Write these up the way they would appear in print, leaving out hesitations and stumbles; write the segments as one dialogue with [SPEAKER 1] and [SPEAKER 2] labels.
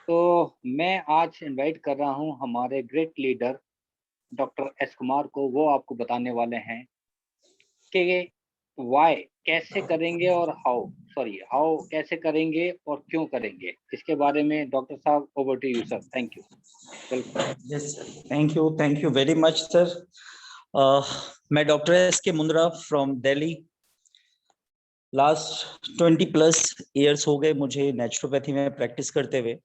[SPEAKER 1] तो मैं आज इनवाइट कर रहा हूँ हमारे great leader doctor S Kumar को। वो आपको बताने वाले हैं कि व्हाई कैसे करेंगे और हाउ कैसे करेंगे और क्यों करेंगे। इसके बारे में डॉक्टर साहब, over to you sir. Thank you. Welcome.
[SPEAKER 2] Yes, thank you very much, sir. मैं doctor S K Mundra from Delhi. Last 20+ years हो गए मुझे नेचुरोपैथी में प्रैक्टिस करते हुए,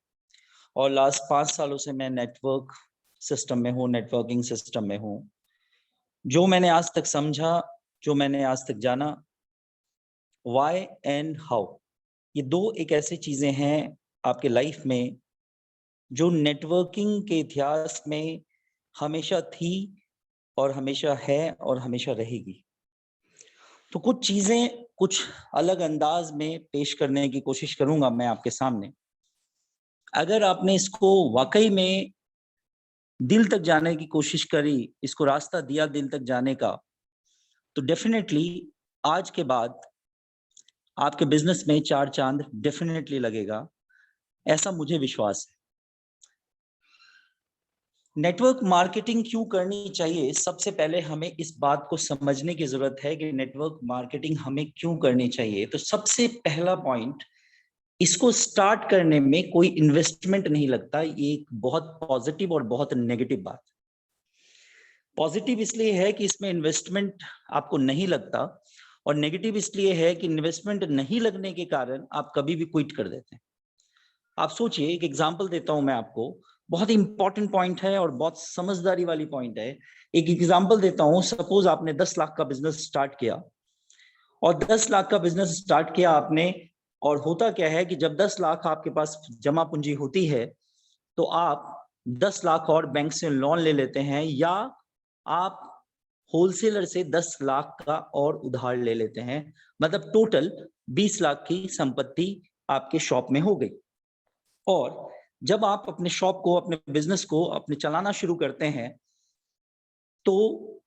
[SPEAKER 2] और लास्ट 5 सालों से मैं नेटवर्क सिस्टम में हूँ, नेटवर्किंग सिस्टम में हूँ। जो मैंने आज तक समझा, जो मैंने आज तक जाना, व्हाई एंड हाउ, ये दो एक ऐसी चीजें हैं आपके लाइफ में जो नेटवर्किंग के इतिहास में हमेशा थी और हमेशा है और हमेशा रहेगी। तो कुछ चीजें कुछ अलग अंदाज में पेश करने की कोशिश करूंगा मैं आपके सामने। अगर आपने इसको वाकई में दिल तक जाने की कोशिश करी, इसको रास्ता दिया दिल तक जाने का, तो डेफिनेटली आज के बाद आपके बिजनेस में 4 चांद डेफिनेटली लगेगा, ऐसा मुझे विश्वास है। नेटवर्क मार्केटिंग क्यों करनी चाहिए? सबसे पहले हमें इस बात को समझने की जरूरत है कि नेटवर्क मार्केटिंग हमें क्यों करनी चाहिए। तो सबसे पहला पॉइंट, इसको स्टार्ट करने में कोई इन्वेस्टमेंट नहीं लगता। ये एक बहुत पॉजिटिव और बहुत नेगेटिव बात। पॉजिटिव इसलिए है कि इसमें इन्वेस्टमेंट आपको नहीं लगता, और नेगेटिव इसलिए है कि इन्वेस्टमेंट नहीं लगने के कारण आप कभी भी क्विट कर देते हैं। आप सोचिए, एक एग्जांपल देता हूं मैं आपको, बहुत इंपॉर्टेंट पॉइंट है और बहुत समझदारी वाली पॉइंट है। एक एग्जांपल देता हूं, सपोज आपने 10 लाख का बिजनेस स्टार्ट किया, और 10 लाख का बिजनेस स्टार्ट किया आपने, और होता क्या है कि जब 10 लाख आपके पास जमा पूंजी होती है तो आप 10 लाख और बैंक से लोन ले लेते हैं, या आप होलसेलर से 10 लाख का और उधार ले लेते हैं। मतलब टोटल 20 लाख की संपत्ति आपके शॉप में हो गई। और जब आप अपने शॉप को, अपने बिजनेस को अपने चलाना शुरू करते हैं, तो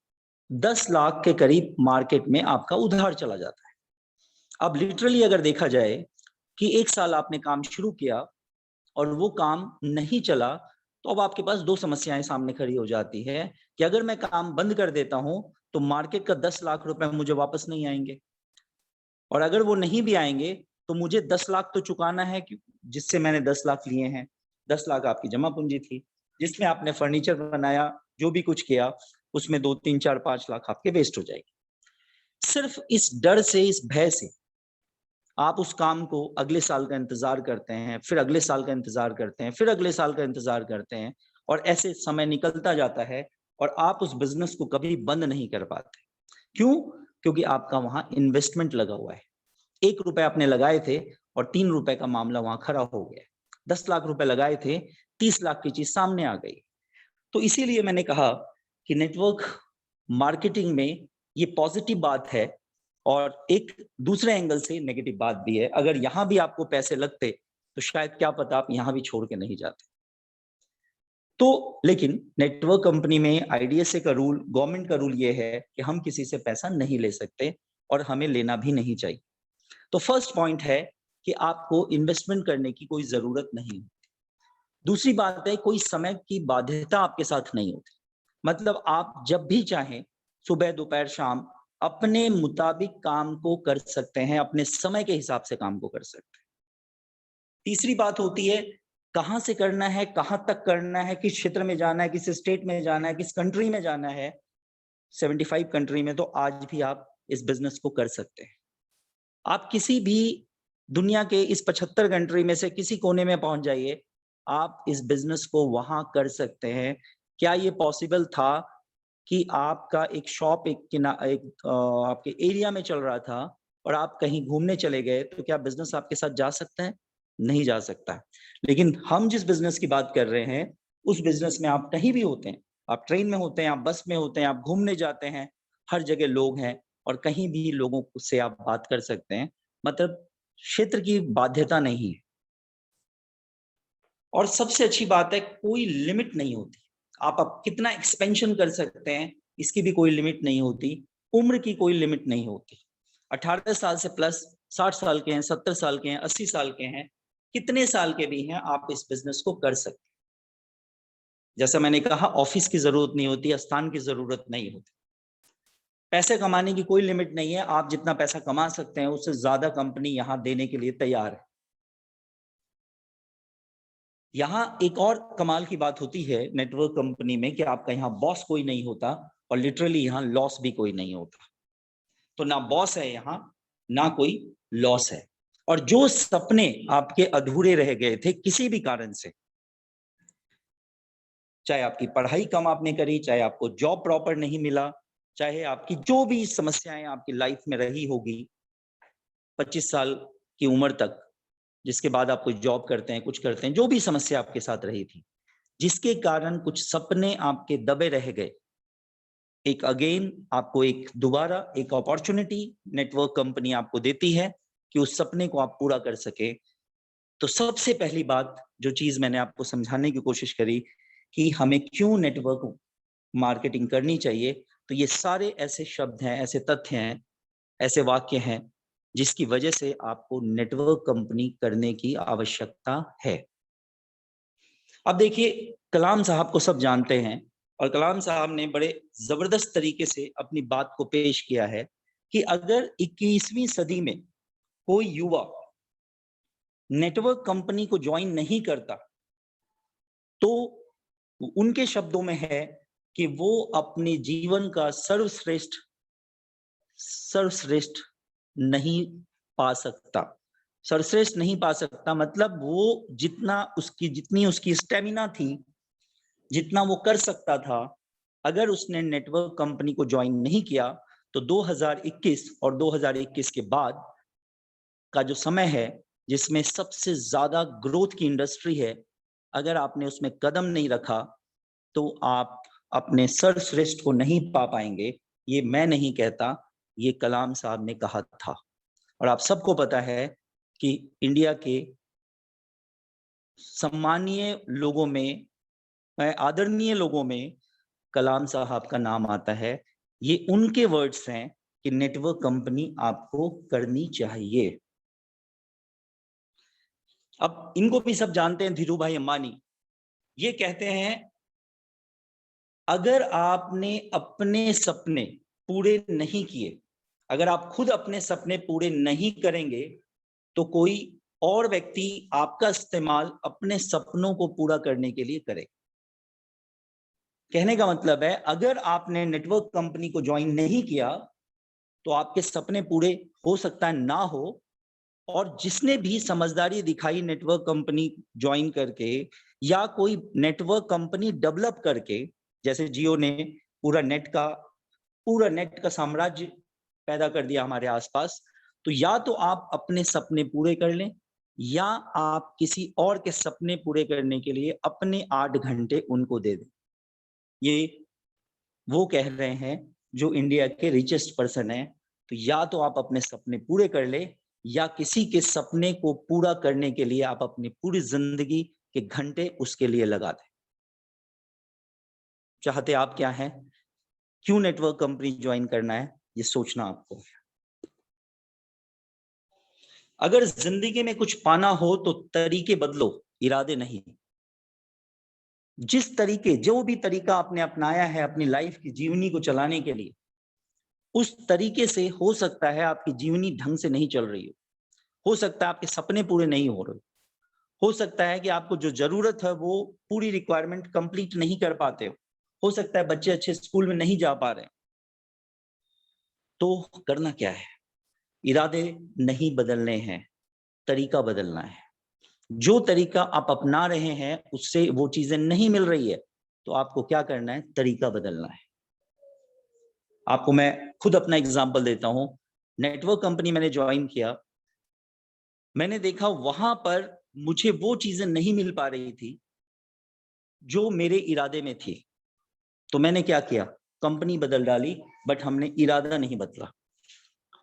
[SPEAKER 2] 10 लाख के करीब मार्केट में आपका उधार चला जाता है। अब लिटरली अगर देखा जाए कि 1 साल आपने काम शुरू किया और वो काम नहीं चला, तो अब आपके पास 2 समस्याएं सामने खड़ी हो जाती है कि अगर मैं काम बंद कर देता हूं तो मार्केट का 10 लाख रुपए मुझे वापस नहीं आएंगे, और अगर वो नहीं भी आएंगे तो मुझे 10 लाख तो चुकाना है, जिससे मैंने 10 लाख लिए हैं। 10 लाख आपकी जमा पूंजी थी, जिसमें आपने फर्नीचर बनाया, जो भी कुछ किया, उसमें 2 3 4 5 लाख आपके वेस्ट हो जाएंगे। सिर्फ इस डर से, इस भय से आप उस काम को अगले साल का इंतजार करते हैं, फिर अगले साल का इंतजार करते हैं, फिर अगले साल का इंतजार करते हैं, और ऐसे समय निकलता जाता है और आप उस बिजनेस को कभी बंद नहीं कर पाते। क्यों? क्योंकि आपका वहां इन्वेस्टमेंट लगा हुआ है। 1 रुपए आपने लगाए थे और 3 रुपए का मामला वहां खड़ा हो गया। 10 लाख रुपए लगाए थे, 30 लाख की चीज सामने आ गई। तो इसीलिए मैंने कहा कि नेटवर्क मार्केटिंग में ये पॉजिटिव बात है, और एक दूसरे एंगल से नेगेटिव बात भी है। अगर यहां भी आपको पैसे लगते तो शायद क्या पता आप यहां भी छोड़ के नहीं जाते। तो लेकिन नेटवर्क कंपनी में आईडीएसए का रूल, गवर्नमेंट का रूल ये है कि हम किसी से पैसा नहीं ले सकते, और हमें लेना भी नहीं चाहिए। तो फर्स्ट पॉइंट है कि आपको इन्वेस्टमेंट करने की कोई जरूरत नहीं। दूसरी बात है, कोई समय की बाध्यता आपके साथ नहीं होती। मतलब आप जब भी चाहें, सुबह दोपहर शाम, अपने मुताबिक काम को कर सकते हैं, अपने समय के हिसाब से काम को कर सकते हैं। तीसरी बात होती है, कहां से करना है, कहां तक करना है, किस क्षेत्र में जाना है, किस स्टेट में जाना है, किस कंट्री में जाना है। 75 कंट्री में तो आज भी आप इस बिजनेस को कर सकते हैं। आप किसी भी दुनिया के इस 75 कंट्री में से किसी कोने में पहुंच जाइए, आप इस बिजनेस को वहां कर सकते हैं। क्या ये पॉसिबल था कि आपका एक शॉप आपके एरिया में चल रहा था और आप कहीं घूमने चले गए, तो क्या बिजनेस आपके साथ जा सकता है? नहीं जा सकता है। लेकिन हम जिस बिजनेस की बात कर रहे हैं, उस बिजनेस में आप कहीं भी होते हैं, आप ट्रेन में होते हैं, आप बस में होते हैं, आप घूमने जाते हैं, हर जगह लोग हैं, और कहीं भी लोगों से आप बात कर सकते हैं। मतलब क्षेत्र की बाध्यता नहीं है। और सबसे अच्छी बात है, कोई लिमिट नहीं होती। आप कितना एक्सपेंशन कर सकते हैं, इसकी भी कोई लिमिट नहीं होती। उम्र की कोई लिमिट नहीं होती। 18 साल से प्लस, 60 साल के हैं, 70 साल के हैं, 80 साल के हैं, कितने साल के भी हैं आप इस बिजनेस को कर सकते हैं। जैसा मैंने कहा, ऑफिस की जरूरत नहीं होती, स्थान की जरूरत नहीं होती। पैसे कमाने की कोई लिमिट नहीं है, आप जितना पैसा कमा सकते हैं उससे ज्यादा कंपनी यहां देने के लिए तैयार है। यहाँ एक और कमाल की बात होती है नेटवर्क कंपनी में कि आपका यहाँ बॉस कोई नहीं होता और लिटरली यहाँ लॉस भी कोई नहीं होता। तो ना बॉस है यहाँ, ना कोई लॉस है। और जो सपने आपके अधूरे रह गए थे किसी भी कारण से, चाहे आपकी पढ़ाई कम आपने करी, चाहे आपको जॉब प्रॉपर नहीं मिला, चाहे आपकी जो भी समस्याएं आपकी लाइफ में रही होगी 25 साल की उम्र तक, जिसके बाद आप कोई जॉब करते हैं, कुछ करते हैं, जो भी समस्या आपके साथ रही थी, जिसके कारण कुछ सपने आपके दबे रह गए, एक अगेन आपको एक दोबारा एक अपॉर्चुनिटी नेटवर्क कंपनी आपको देती है कि उस सपने को आप पूरा कर सके। तो सबसे पहली बात जो चीज मैंने आपको समझाने की कोशिश करी कि हमें क्यों नेटवर्क मार्केटिंग करनी चाहिए, तो ये सारे ऐसे शब्द हैं, ऐसे तथ्य हैं, ऐसे वाक्य हैं जिसकी वजह से आपको नेटवर्क कंपनी करने की आवश्यकता है। अब देखिए, कलाम साहब को सब जानते हैं और कलाम साहब ने बड़े जबरदस्त तरीके से अपनी बात को पेश किया है कि अगर 21वीं सदी में कोई युवा नेटवर्क कंपनी को ज्वाइन नहीं करता तो उनके शब्दों में है कि वो अपने जीवन का सर्वश्रेष्ठ नहीं पा सकता। सर्वश्रेष्ठ नहीं पा सकता मतलब वो जितनी उसकी स्टेमिना थी, जितना वो कर सकता था, अगर उसने नेटवर्क कंपनी को ज्वाइन नहीं किया तो 2021 और 2021 के बाद का जो समय है जिसमें सबसे ज्यादा ग्रोथ की इंडस्ट्री है, अगर आपने उसमें कदम नहीं रखा तो आप अपने सर्वश्रेष्ठ को नहीं पा पाएंगे। ये मैं नहीं कहता, ये कलाम साहब ने कहा था। और आप सबको पता है कि इंडिया के सम्मानीय लोगों में, आदरणीय लोगों में कलाम साहब का नाम आता है। ये उनके वर्ड्स हैं कि नेटवर्क कंपनी आपको करनी चाहिए। अब इनको भी सब जानते हैं, धीरू भाई अंबानी ये कहते हैं अगर आपने अपने सपने पूरे नहीं किए, अगर आप खुद अपने सपने पूरे नहीं करेंगे तो कोई और व्यक्ति आपका इस्तेमाल अपने सपनों को पूरा करने के लिए करे। कहने का मतलब है अगर आपने नेटवर्क कंपनी को ज्वाइन नहीं किया तो आपके सपने पूरे हो सकता है ना हो, और जिसने भी समझदारी दिखाई नेटवर्क कंपनी ज्वाइन करके या कोई नेटवर्क कंपनी डेवलप करके, जैसे जियो ने पूरा नेट का साम्राज्य पैदा कर दिया हमारे आसपास, तो या तो आप अपने सपने पूरे कर लें या आप किसी और के सपने पूरे करने के लिए अपने 8 घंटे उनको दे दें। ये वो कह रहे हैं जो इंडिया के रिचेस्ट पर्सन है। तो या तो आप अपने सपने पूरे कर ले या किसी के सपने को पूरा करने के लिए आप अपनी पूरी जिंदगी के घंटे उसके लिए लगा दें। चाहते आप क्या हैं, क्यों नेटवर्क कंपनी ज्वाइन करना है, ये सोचना आपको। अगर जिंदगी में कुछ पाना हो तो तरीके बदलो, इरादे नहीं। जो भी तरीका आपने अपनाया है अपनी लाइफ की जीवनी को चलाने के लिए, उस तरीके से हो सकता है आपकी जीवनी ढंग से नहीं चल रही हो सकता है आपके सपने पूरे नहीं हो रहे, हो सकता है कि आपको जो जरूरत है वो पूरी रिक्वायरमेंट कंप्लीट नहीं कर पाते हो सकता है बच्चे अच्छे स्कूल में नहीं जा पा रहे। तो करना क्या है, इरादे नहीं बदलने हैं, तरीका बदलना है। जो तरीका आप अपना रहे हैं उससे वो चीजें नहीं मिल रही है तो आपको क्या करना है, तरीका बदलना है। आपको मैं खुद अपना एग्जांपल देता हूं। नेटवर्क कंपनी मैंने ज्वाइन किया, मैंने देखा वहां पर मुझे वो चीजें नहीं मिल पा रही थी जो मेरे इरादे में थी। तो मैंने क्या किया, कंपनी बदल डाली, बट हमने इरादा नहीं बदला।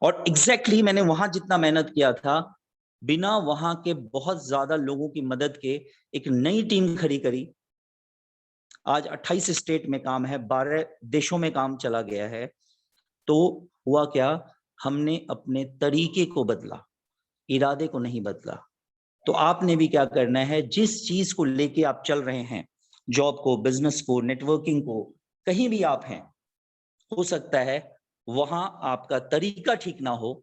[SPEAKER 2] और एग्जैक्टली मैंने वहां जितना मेहनत किया था, बिना वहां के बहुत ज्यादा लोगों की मदद के एक नई टीम खड़ी करी। आज 28 स्टेट में काम है, 12 देशों में काम चला गया है। तो हुआ क्या, हमने अपने तरीके को बदला, इरादे को नहीं बदला। तो आपने भी क्या करना है, जिस चीज को लेके आप चल रहे हैं, जॉब को, बिजनेस को, नेटवर्किंग को, कहीं भी आप हैं, हो सकता है वहां आपका तरीका ठीक ना हो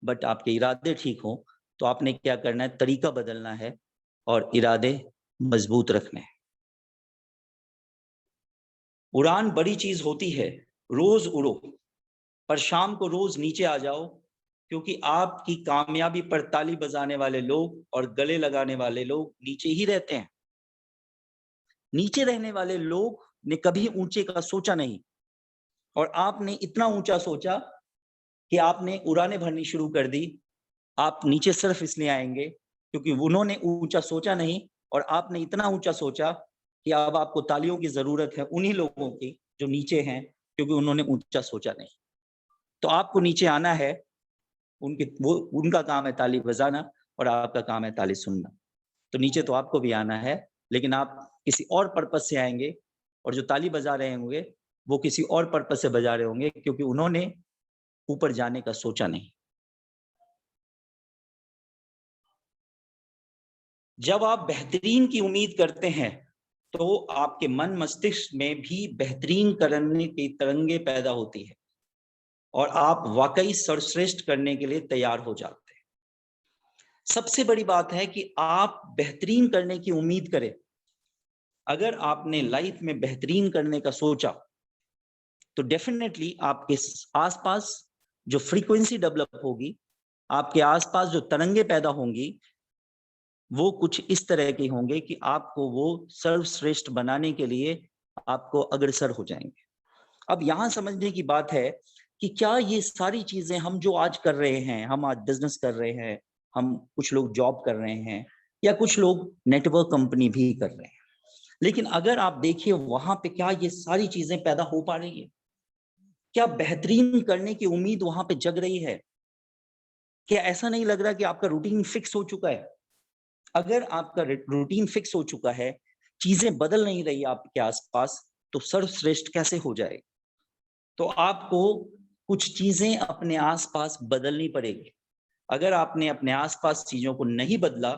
[SPEAKER 2] बट आपके इरादे ठीक हो, तो आपने क्या करना है, तरीका बदलना है और इरादे मजबूत रखने हैं। उड़ान बड़ी चीज होती है, रोज उड़ो, पर शाम को रोज नीचे आ जाओ, क्योंकि आपकी कामयाबी पर ताली बजाने वाले लोग और गले लगाने वाले लोग नीचे ही रहते हैं। नीचे रहने वाले लोग ने कभी ऊंचे का सोचा नहीं, और आपने इतना ऊंचा सोचा कि आपने उड़ानें भरनी शुरू कर दी। आप नीचे सिर्फ इसलिए आएंगे क्योंकि उन्होंने ऊंचा सोचा नहीं, और आपने इतना ऊंचा सोचा कि अब आपको तालियों की जरूरत है उन्हीं लोगों की जो नीचे हैं, क्योंकि उन्होंने ऊंचा सोचा नहीं। तो आपको नीचे आना है, उनका काम है ताली बजाना और आपका काम है ताली सुनना। तो नीचे तो आपको भी आना है, लेकिन आप किसी और पर्पज से आएंगे, और जो ताली बजा रहे होंगे वो किसी और पर्पज से बजा रहे होंगे, क्योंकि उन्होंने ऊपर जाने का सोचा नहीं। जब आप बेहतरीन की उम्मीद करते हैं तो आपके मन मस्तिष्क में भी बेहतरीन करने की तरंगे पैदा होती है और आप वाकई सर्वश्रेष्ठ करने के लिए तैयार हो जाते हैं। सबसे बड़ी बात है कि आप बेहतरीन करने की उम्मीद करें। अगर आपने लाइफ में बेहतरीन करने का सोचा तो डेफिनेटली आपके आसपास जो फ्रीक्वेंसी डेवलप होगी, आपके आसपास जो तरंगे पैदा होंगी, वो कुछ इस तरह के होंगे कि आपको वो सर्वश्रेष्ठ बनाने के लिए आपको अग्रसर हो जाएंगे। अब यहाँ समझने की बात है कि क्या ये सारी चीजें हम जो आज कर रहे हैं, हम आज बिजनेस कर रहे हैं, हम कुछ लोग जॉब कर रहे हैं, या कुछ लोग नेटवर्क कंपनी भी कर रहे हैं, लेकिन अगर आप देखिए वहां पे क्या ये सारी चीजें पैदा हो पा रही है? क्या बेहतरीन करने की उम्मीद वहां पे जग रही है? क्या ऐसा नहीं लग रहा कि आपका रूटीन फिक्स हो चुका है? अगर आपका रूटीन फिक्स हो चुका है, चीजें बदल नहीं रही आपके आसपास, तो सर्वश्रेष्ठ कैसे हो जाए? तो आपको कुछ चीजें अपने आसपास बदलनी पड़ेगी। अगर आपने अपने आसपास चीजों को नहीं बदला,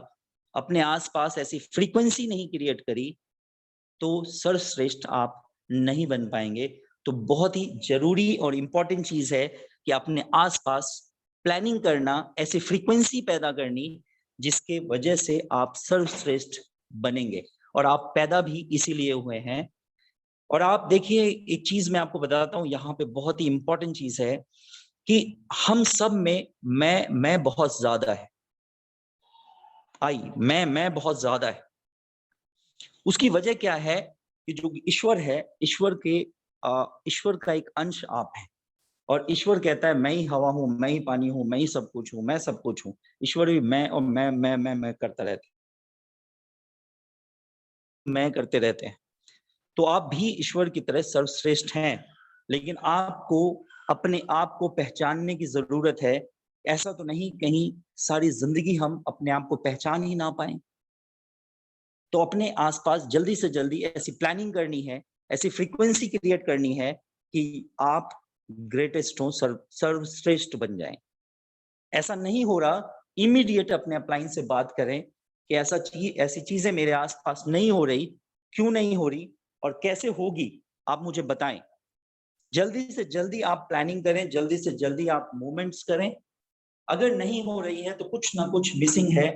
[SPEAKER 2] अपने आसपास ऐसी फ्रीक्वेंसी नहीं क्रिएट करी, तो सर्वश्रेष्ठ आप नहीं बन पाएंगे। तो बहुत ही जरूरी और इंपॉर्टेंट चीज है कि अपने आसपास प्लानिंग करना, ऐसी फ्रीक्वेंसी पैदा करनी जिसके वजह से आप सर्वश्रेष्ठ बनेंगे, और आप पैदा भी इसीलिए हुए हैं। और आप देखिए, एक चीज मैं आपको बताता हूँ, यहाँ पे बहुत ही इंपॉर्टेंट चीज है कि हम सब में मैं बहुत ज्यादा है। मैं बहुत ज्यादा है। उसकी वजह क्या है कि जो ईश्वर है, ईश्वर का एक अंश आप है, और ईश्वर कहता है मैं ही हवा हूँ, मैं ही पानी हूँ, मैं ही सब कुछ हूँ, मैं सब कुछ हूँ। ईश्वर भी मैं और मैं करता रहता है, मैं करते रहते हैं। तो आप भी ईश्वर की तरह सर्वश्रेष्ठ हैं, लेकिन आपको अपने आप को पहचानने की जरूरत है। ऐसा तो नहीं कहीं सारी जिंदगी हम अपने आप को पहचान ही ना पाए। तो अपने आसपास जल्दी से जल्दी ऐसी प्लानिंग करनी है, ऐसी फ्रीक्वेंसी क्रिएट करनी है कि आप ग्रेटेस्ट हो, सर्वश्रेष्ठ बन जाएं। ऐसा नहीं हो रहा, इमीडिएट अपने अपलाइन से बात करें कि ऐसी चीजें मेरे आसपास नहीं हो रही, क्यों नहीं हो रही और कैसे होगी, आप मुझे बताएं। जल्दी से जल्दी आप प्लानिंग करें, जल्दी से जल्दी आप मूवमेंट्स करें। अगर नहीं हो रही है तो कुछ ना कुछ मिसिंग है,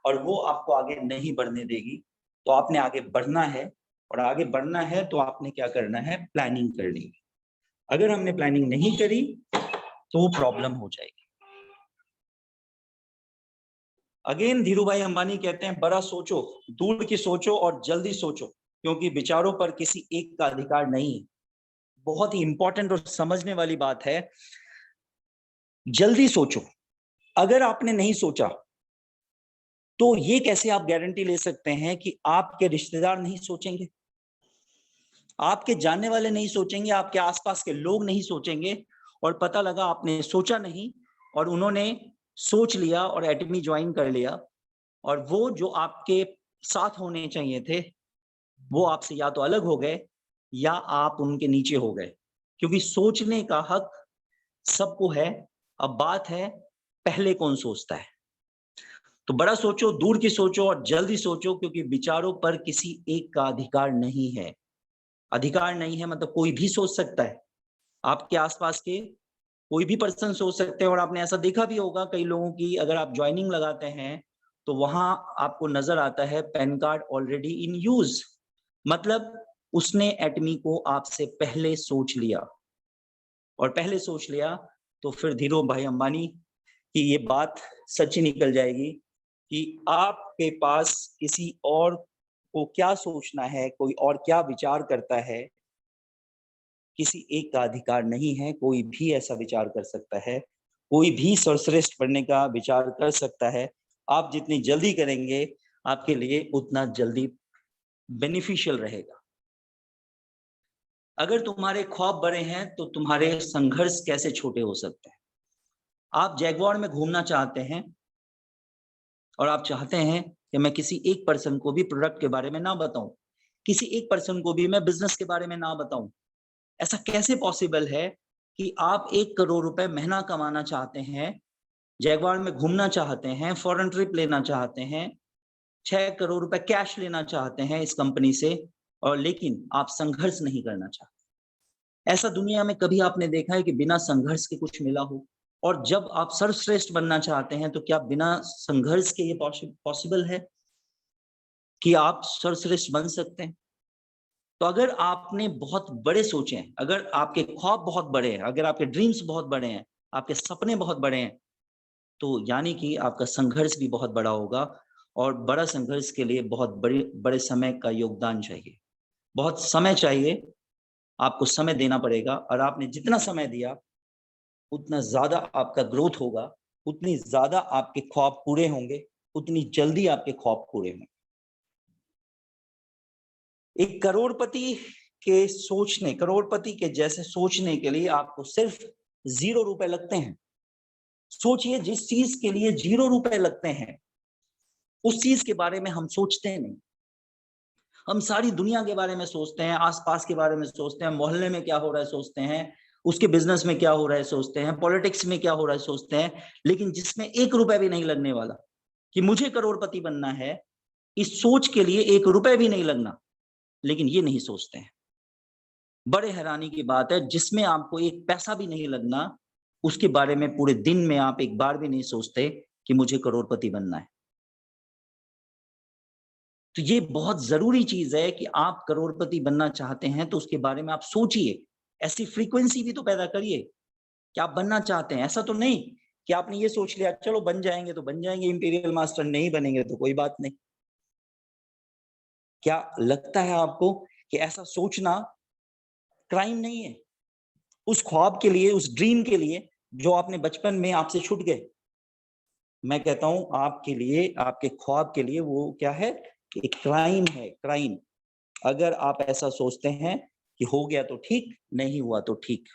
[SPEAKER 2] और वो आपको आगे नहीं बढ़ने देगी। तो आपने आगे बढ़ना है, और आगे बढ़ना है तो आपने क्या करना है, प्लानिंग करनी है। अगर हमने प्लानिंग नहीं करी तो वो प्रॉब्लम हो जाएगी। अगेन धीरूभाई अंबानी कहते हैं, बड़ा सोचो, दूर की सोचो और जल्दी सोचो, क्योंकि विचारों पर किसी एक का अधिकार नहीं है। बहुत ही इंपॉर्टेंट और समझने वाली बात है। जल्दी सोचो। अगर आपने नहीं सोचा तो ये कैसे आप गारंटी ले सकते हैं कि आपके रिश्तेदार नहीं सोचेंगे, आपके जानने वाले नहीं सोचेंगे, आपके आसपास के लोग नहीं सोचेंगे, और पता लगा आपने सोचा नहीं और उन्होंने सोच लिया और एटमी ज्वाइन कर लिया, और वो जो आपके साथ होने चाहिए थे वो आपसे या तो अलग हो गए या आप उनके नीचे हो गए, क्योंकि सोचने का हक सबको है। अब बात है पहले कौन सोचता है। तो बड़ा सोचो, दूर की सोचो और जल्दी सोचो, क्योंकि विचारों पर किसी एक का अधिकार नहीं है। अधिकार नहीं है मतलब कोई भी सोच सकता है। आपके आसपास के कोई भी पर्सन सोच सकते हैं, और आपने ऐसा देखा भी होगा कई लोगों की, अगर आप ज्वाइनिंग लगाते हैं तो वहां आपको नजर आता है pan card already in use, मतलब उसने एटमी को आपसे पहले सोच लिया। और पहले सोच लिया तो फिर धीरू भाई अंबानी की ये बात सच निकल जाएगी कि आपके पास किसी और को क्या सोचना है, कोई और क्या विचार करता है, किसी एक का अधिकार नहीं है। कोई भी ऐसा विचार कर सकता है, कोई भी सर्वश्रेष्ठ बनने का विचार कर सकता है। आप जितनी जल्दी करेंगे आपके लिए उतना जल्दी बेनिफिशियल रहेगा। अगर तुम्हारे ख्वाब बड़े हैं तो तुम्हारे संघर्ष कैसे छोटे हो सकते हैं। आप जैगुआर में घूमना चाहते हैं और आप चाहते हैं कि मैं किसी एक पर्सन को भी प्रोडक्ट के बारे में ना बताऊं, किसी एक पर्सन को भी मैं बिजनेस के बारे में ना बताऊं। ऐसा कैसे पॉसिबल है कि आप 1 करोड़ रुपए महीना कमाना चाहते हैं, जैगुआर में घूमना चाहते हैं, फॉरेन ट्रिप लेना चाहते हैं, 6 करोड़ रुपए कैश लेना चाहते हैं इस कंपनी से, और लेकिन आप संघर्ष नहीं करना चाहते। ऐसा दुनिया में कभी आपने देखा है कि बिना संघर्ष के कुछ मिला हो? और जब आप सर्वश्रेष्ठ बनना चाहते हैं तो क्या बिना संघर्ष के ये पॉसिबल है कि आप सर्वश्रेष्ठ बन सकते हैं? तो अगर आपने बहुत बड़े सोचे हैं, अगर आपके ख्वाब बहुत बड़े हैं, अगर आपके ड्रीम्स बहुत बड़े हैं, आपके सपने बहुत बड़े हैं, तो यानी कि आपका संघर्ष भी बहुत बड़ा होगा। और बड़ा संघर्ष के लिए बहुत बड़े समय का योगदान चाहिए, बहुत समय चाहिए। आपको समय देना पड़ेगा, और आपने जितना समय दिया उतना ज्यादा आपका ग्रोथ होगा, उतनी ज्यादा आपके ख्वाब पूरे होंगे, उतनी जल्दी आपके ख्वाब पूरे होंगे। एक करोड़पति के जैसे सोचने के लिए आपको सिर्फ 0 रुपए लगते हैं। सोचिए, जिस चीज के लिए 0 रुपए लगते हैं उस चीज के बारे में हम सोचते नहीं। हम सारी दुनिया के बारे में सोचते हैं, आसपास के बारे में सोचते हैं, मोहल्ले में क्या हो रहा है सोचते हैं, उसके बिजनेस में क्या हो रहा है सोचते हैं, पॉलिटिक्स में क्या हो रहा है सोचते हैं, लेकिन जिसमें 1 रुपए भी नहीं लगने वाला, कि मुझे करोड़पति बनना है, इस सोच के लिए 1 रुपए भी नहीं लगना, लेकिन ये नहीं सोचते हैं। बड़े हैरानी की बात है, जिसमें आपको 1 पैसा भी नहीं लगना, उसके बारे में पूरे दिन में आप एक बार भी नहीं सोचते कि मुझे करोड़पति बनना है। तो ये बहुत जरूरी चीज है कि आप करोड़पति बनना चाहते हैं तो उसके बारे में आप सोचिए, ऐसी फ्रीक्वेंसी भी तो पैदा करिए कि आप बनना चाहते हैं। ऐसा तो नहीं कि आपने ये सोच लिया चलो बन जाएंगे तो बन जाएंगे इंपीरियल मास्टर, नहीं बनेंगे तो कोई बात नहीं। क्या लगता है आपको कि ऐसा सोचना क्राइम नहीं है? उस ख्वाब के लिए, उस ड्रीम के लिए जो आपने बचपन में आपसे छूट गए, मैं कहता हूं आपके लिए, आपके ख्वाब के लिए वो क्या है, एक क्राइम है, क्राइम। अगर आप ऐसा सोचते हैं कि हो गया तो ठीक, नहीं हुआ तो ठीक।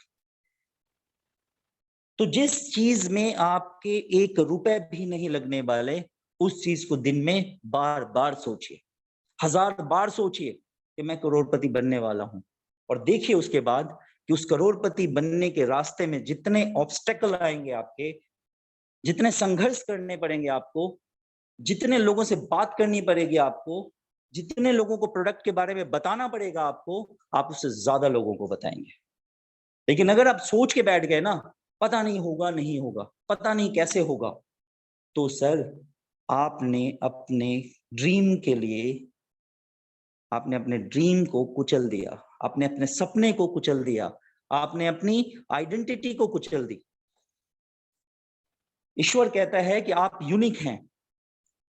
[SPEAKER 2] तो जिस चीज में आपके 1 रुपए भी नहीं लगने वाले, उस चीज को दिन में बार बार सोचिए, 1000 बार सोचिए कि मैं करोड़पति बनने वाला हूं। और देखिए उसके बाद कि उस करोड़पति बनने के रास्ते में जितने ऑब्स्टेकल आएंगे आपके, जितने संघर्ष करने पड़ेंगे आपको, जितने लोगों से बात करनी पड़ेगी आपको, जितने लोगों को प्रोडक्ट के बारे में बताना पड़ेगा आपको, आप उससे ज्यादा लोगों को बताएंगे। लेकिन अगर आप सोच के बैठ गए ना, पता नहीं होगा, नहीं होगा, पता नहीं कैसे होगा, तो सर आपने अपने ड्रीम के लिए, आपने अपने ड्रीम को कुचल दिया, आपने अपने सपने को कुचल दिया, आपने अपनी आइडेंटिटी को कुचल दी। ईश्वर कहता है कि आप यूनिक हैं,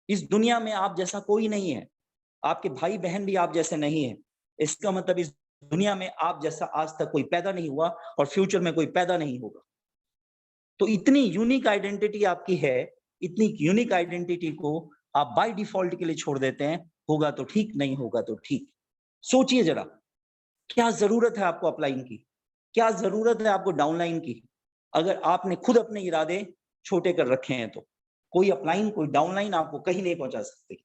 [SPEAKER 2] इस दुनिया में आप जैसा कोई नहीं है, आपके भाई बहन भी आप जैसे नहीं है। इसका मतलब इस दुनिया में आप जैसा आज तक कोई पैदा नहीं हुआ और फ्यूचर में कोई पैदा नहीं होगा। तो इतनी यूनिक आइडेंटिटी आपकी है, इतनी यूनिक आइडेंटिटी को आप बाय डिफॉल्ट के लिए छोड़ देते हैं, होगा तो ठीक, नहीं होगा तो ठीक। सोचिए जरा, क्या जरूरत है आपको अपलाइन की, क्या जरूरत है आपको डाउनलाइन की, अगर आपने खुद अपने इरादे छोटे कर रखे हैं तो कोई अपलाइन, कोई डाउनलाइन आपको कहीं नहीं पहुंचा सकती।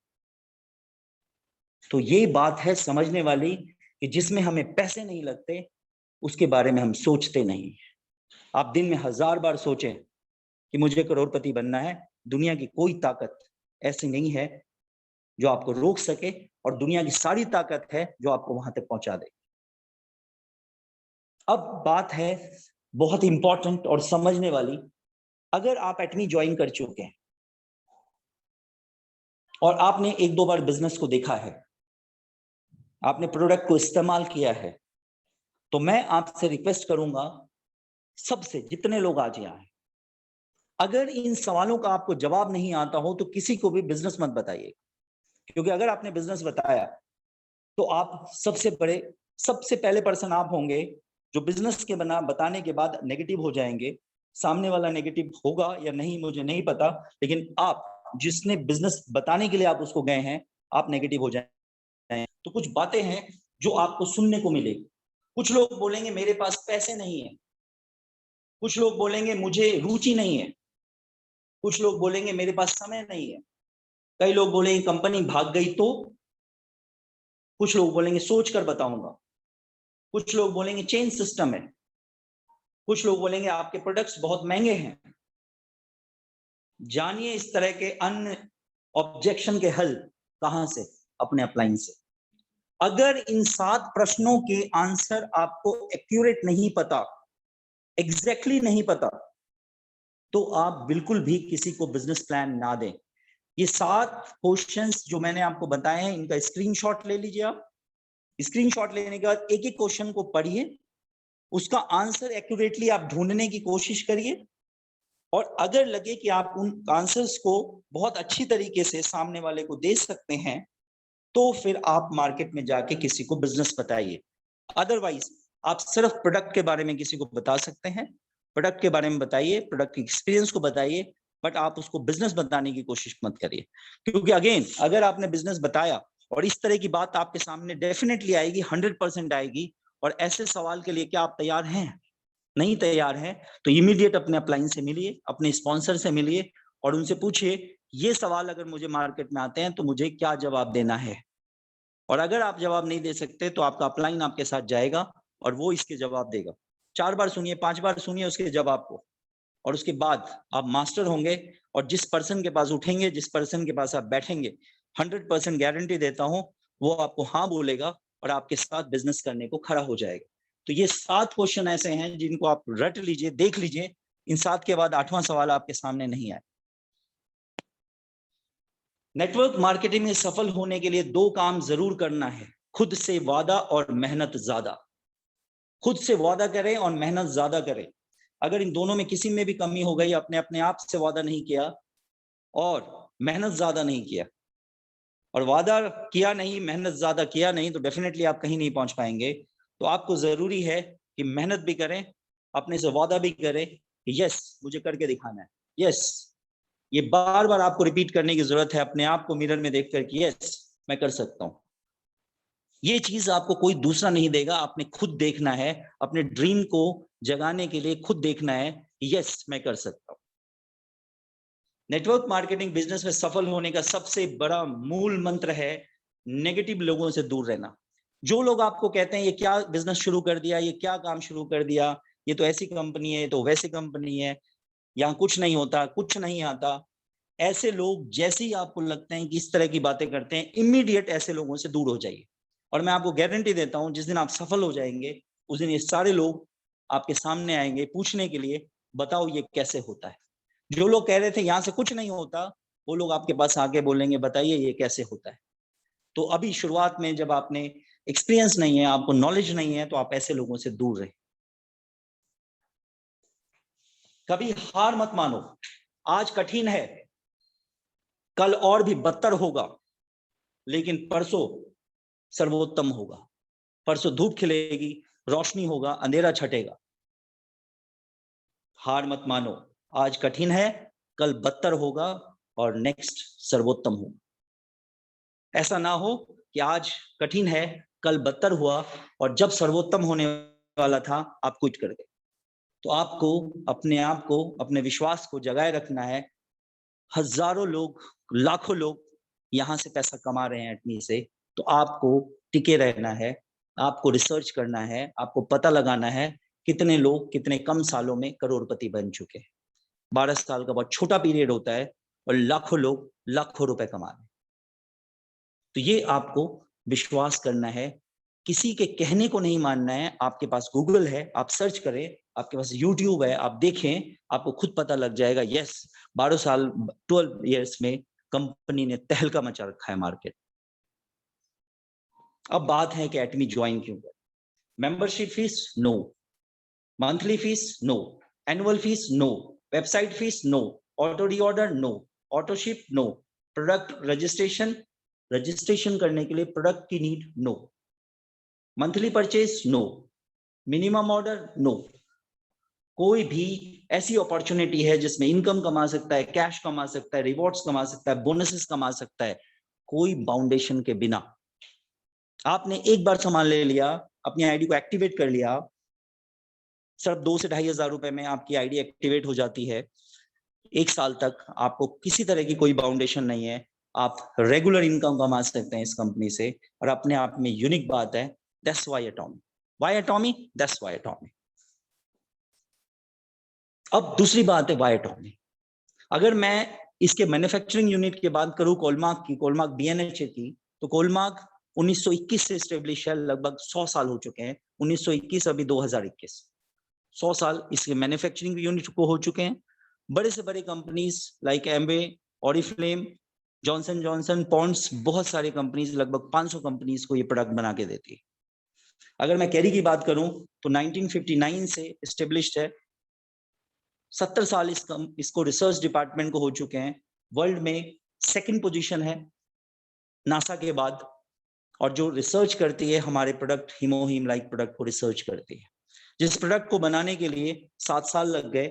[SPEAKER 2] तो ये बात है समझने वाली कि जिसमें हमें पैसे नहीं लगते उसके बारे में हम सोचते नहीं। आप दिन में 1000 बार सोचें कि मुझे करोड़पति बनना है, दुनिया की कोई ताकत ऐसी नहीं है जो आपको रोक सके, और दुनिया की सारी ताकत है जो आपको वहां तक पहुंचा दे। अब बात है बहुत इंपॉर्टेंट और समझने वाली। अगर आप एटमी ज्वाइन कर चुके हैं और आपने एक दो बार बिजनेस को देखा है, आपने प्रोडक्ट को इस्तेमाल किया है, तो मैं आपसे रिक्वेस्ट करूंगा, सबसे जितने लोग आज यहाँ हैं, अगर इन सवालों का आपको जवाब नहीं आता हो तो किसी को भी बिजनेस मत बताइए, क्योंकि अगर आपने बिजनेस बताया तो आप सबसे पहले पर्सन आप होंगे जो बिजनेस के बताने के बाद नेगेटिव हो जाएंगे। सामने वाला नेगेटिव होगा या नहीं मुझे नहीं पता, लेकिन आप जिसने बिजनेस बताने के लिए आप उसको गए हैं, आप नेगेटिव हो जाए। तो कुछ बातें हैं जो आपको सुनने को मिलेगी। कुछ लोग बोलेंगे मेरे पास पैसे नहीं है, कुछ लोग बोलेंगे मुझे रुचि नहीं है, कुछ लोग बोलेंगे मेरे पास समय नहीं है, कई लोग बोलेंगे कंपनी भाग गई तो, कुछ लोग बोलेंगे सोच कर बताऊंगा, कुछ लोग बोलेंगे चेंज सिस्टम है, कुछ लोग बोलेंगे आपके प्रोडक्ट्स बहुत महंगे हैं। जानिए इस तरह के अन्य ऑब्जेक्शन के हल कहां से? अपने अपलाइन से। अगर इन 7 प्रश्नों के आंसर आपको एक्यूरेट नहीं पता, एग्जैक्टली नहीं पता, तो आप बिल्कुल भी किसी को बिजनेस प्लान ना दें। ये 7 क्वेश्चंस जो मैंने आपको बताए हैं, इनका स्क्रीनशॉट ले लीजिए। आप स्क्रीनशॉट लेने के बाद एक एक क्वेश्चन को पढ़िए, उसका आंसर एक्यूरेटली आप ढूंढने की कोशिश करिए, और अगर लगे कि आप उन आंसर्स को बहुत अच्छी तरीके से सामने वाले को दे सकते हैं, तो फिर आप मार्केट में जाके किसी को बिजनेस बताइए। अदरवाइज आप सिर्फ प्रोडक्ट के बारे में किसी को बता सकते हैं, प्रोडक्ट के बारे में बताइए, प्रोडक्ट के एक्सपीरियंस को बताइए, बट आप उसको बिजनेस बताने की कोशिश मत करिए। क्योंकि अगेन, अगर आपने बिजनेस बताया और इस तरह की बात आपके सामने डेफिनेटली आएगी, 100% आएगी, और ऐसे सवाल के लिए क्या आप तैयार हैं? नहीं तैयार हैं, तो इमीडिएट अपने अपलाइन से मिलिए, अपने स्पॉन्सर से मिलिए और उनसे पूछिए ये सवाल अगर मुझे मार्केट में आते हैं तो मुझे क्या जवाब देना है। और अगर आप जवाब नहीं दे सकते तो आपका अपलाइन आपके साथ जाएगा और वो इसके जवाब देगा। 4 बार सुनिए, 5 बार सुनिए उसके जवाब को, और उसके बाद आप मास्टर होंगे। और जिस पर्सन के पास उठेंगे, जिस पर्सन के पास आप बैठेंगे, 100% गारंटी देता हूं वो आपको हाँ बोलेगा और आपके साथ बिजनेस करने को खड़ा हो जाएगा। तो ये 7 क्वेश्चन ऐसे हैं जिनको आप रट लीजिए, देख लीजिए। इन 7 के बाद 8वां सवाल आपके सामने नहीं आए। नेटवर्क मार्केटिंग में सफल होने के लिए 2 काम जरूर करना है, खुद से वादा और मेहनत ज्यादा। खुद से वादा करें और मेहनत ज्यादा करें। अगर इन दोनों में किसी में भी कमी हो गई, अपने अपने आप से वादा नहीं किया और मेहनत ज्यादा नहीं किया, और वादा किया नहीं, मेहनत ज्यादा किया नहीं, तो डेफिनेटली आप कहीं नहीं पहुंच पाएंगे। तो आपको जरूरी है कि मेहनत भी करें, अपने से वादा भी करें कि यस मुझे करके दिखाना है, यस। ये बार बार आपको रिपीट करने की जरूरत है अपने आप को मिरर में देखकर कि यस मैं कर सकता हूं। ये चीज आपको कोई दूसरा नहीं देगा, आपने खुद देखना है। अपने ड्रीम को जगाने के लिए खुद देखना है कि यस मैं कर सकता हूं। नेटवर्क मार्केटिंग बिजनेस में सफल होने का सबसे बड़ा मूल मंत्र है नेगेटिव लोगों से दूर रहना। जो लोग आपको कहते हैं ये क्या बिजनेस शुरू कर दिया, ये क्या काम शुरू कर दिया, ये तो ऐसी कंपनी है, ये तो वैसी कंपनी है, यहाँ कुछ नहीं होता, कुछ नहीं आता, ऐसे लोग जैसे ही आपको लगते हैं कि इस तरह की बातें करते हैं, इमीडिएट ऐसे लोगों से दूर हो जाइए। और मैं आपको गारंटी देता हूं जिस दिन आप सफल हो जाएंगे उस दिन ये सारे लोग आपके सामने आएंगे पूछने के लिए, बताओ ये कैसे होता है। जो लोग कह रहे थे यहाँ से कुछ नहीं होता, वो लोग आपके पास आके बोलेंगे बताइए ये कैसे होता है। तो अभी शुरुआत में जब आपने एक्सपीरियंस नहीं है, आपको नॉलेज नहीं है, तो आप ऐसे लोगों से दूर रहे। कभी हार मत मानो। आज कठिन है, कल और भी बदतर होगा, लेकिन परसों सर्वोत्तम होगा। परसों धूप खिलेगी, रोशनी होगा, अंधेरा छटेगा। हार मत मानो। आज कठिन है, कल बदतर होगा और नेक्स्ट सर्वोत्तम होगा। ऐसा ना हो कि आज कठिन है, कल बदतर हुआ और जब सर्वोत्तम होने वाला था आप क्विट कर गए। तो आपको अपने आप को, अपने विश्वास को जगाए रखना है। हजारों लोग, लाखों लोग यहां से पैसा कमा रहे हैं एटमी से, तो आपको टिके रहना है, आपको रिसर्च करना है, आपको पता लगाना है कितने लोग कितने कम सालों में करोड़पति बन चुके हैं। 12 साल का बहुत छोटा पीरियड होता है, और लाखों लोग लाखों रुपए कमा रहे हैं। तो ये आपको विश्वास करना है, किसी के कहने को नहीं मानना है। आपके पास गूगल है, आप सर्च करें, आपके पास यूट्यूब है, आप देखें, आपको खुद पता लग जाएगा। यस, 12 साल 12 इयर्स में कंपनी ने तहलका मचा रखा है मार्केट। अब बात है कि एटमी ज्वाइन क्यों करें। Membership fee no, monthly fee no, annual fee no, website fee no, auto reorder no, auto ship no, product registration करने के लिए प्रोडक्ट की need no, monthly purchase no, minimum order no. कोई भी ऐसी अपॉर्चुनिटी है जिसमें इनकम कमा सकता है, कैश कमा सकता है, रिवॉर्ड्स कमा सकता है, बोनसेस कमा सकता है, कोई बाउंडेशन के बिना। आपने एक बार सामान ले लिया, अपनी आईडी को एक्टिवेट कर लिया, सिर्फ 2 से 2,500 हजार रुपए में आपकी आईडी एक्टिवेट हो जाती है। 1 साल तक आपको किसी तरह की कोई बाउंडेशन नहीं है, आप रेगुलर इनकम कमा सकते हैं इस कंपनी से। और अपने आप में यूनिक बात है, that's why एटॉमी। Why एटॉमी? That's why एटॉमी। अब दूसरी बात है व्हाई एटॉमी। अगर मैं इसके मैन्युफैक्चरिंग यूनिट की बात करूं, कोलमार्क की, कोलमार्क बीएनएचए की, तो कोलमार्क 1921 से स्टेब्लिश है, लगभग 100 साल हो चुके हैं। 1921 अभी 2021, 100 साल इसके मैन्युफैक्चरिंग यूनिट को हो चुके हैं। बड़े से बड़े companies like एम्बे, Oriflame, Johnson Johnson, Pond's, बहुत सारी कंपनीज, लगभग 500 कंपनीज को ये प्रोडक्ट बना के देती है। अगर मैं कैरी की बात करूं तो 1959 से स्टेब्लिश्ड है, 70 साल इसको रिसर्च डिपार्टमेंट को हो चुके हैं। वर्ल्ड में सेकंड पोजीशन है नासा के बाद, और जो रिसर्च करती है हमारे प्रोडक्ट, हीमोहीम लाइक प्रोडक्ट को रिसर्च करती है। जिस प्रोडक्ट को बनाने के लिए 7 साल लग गए,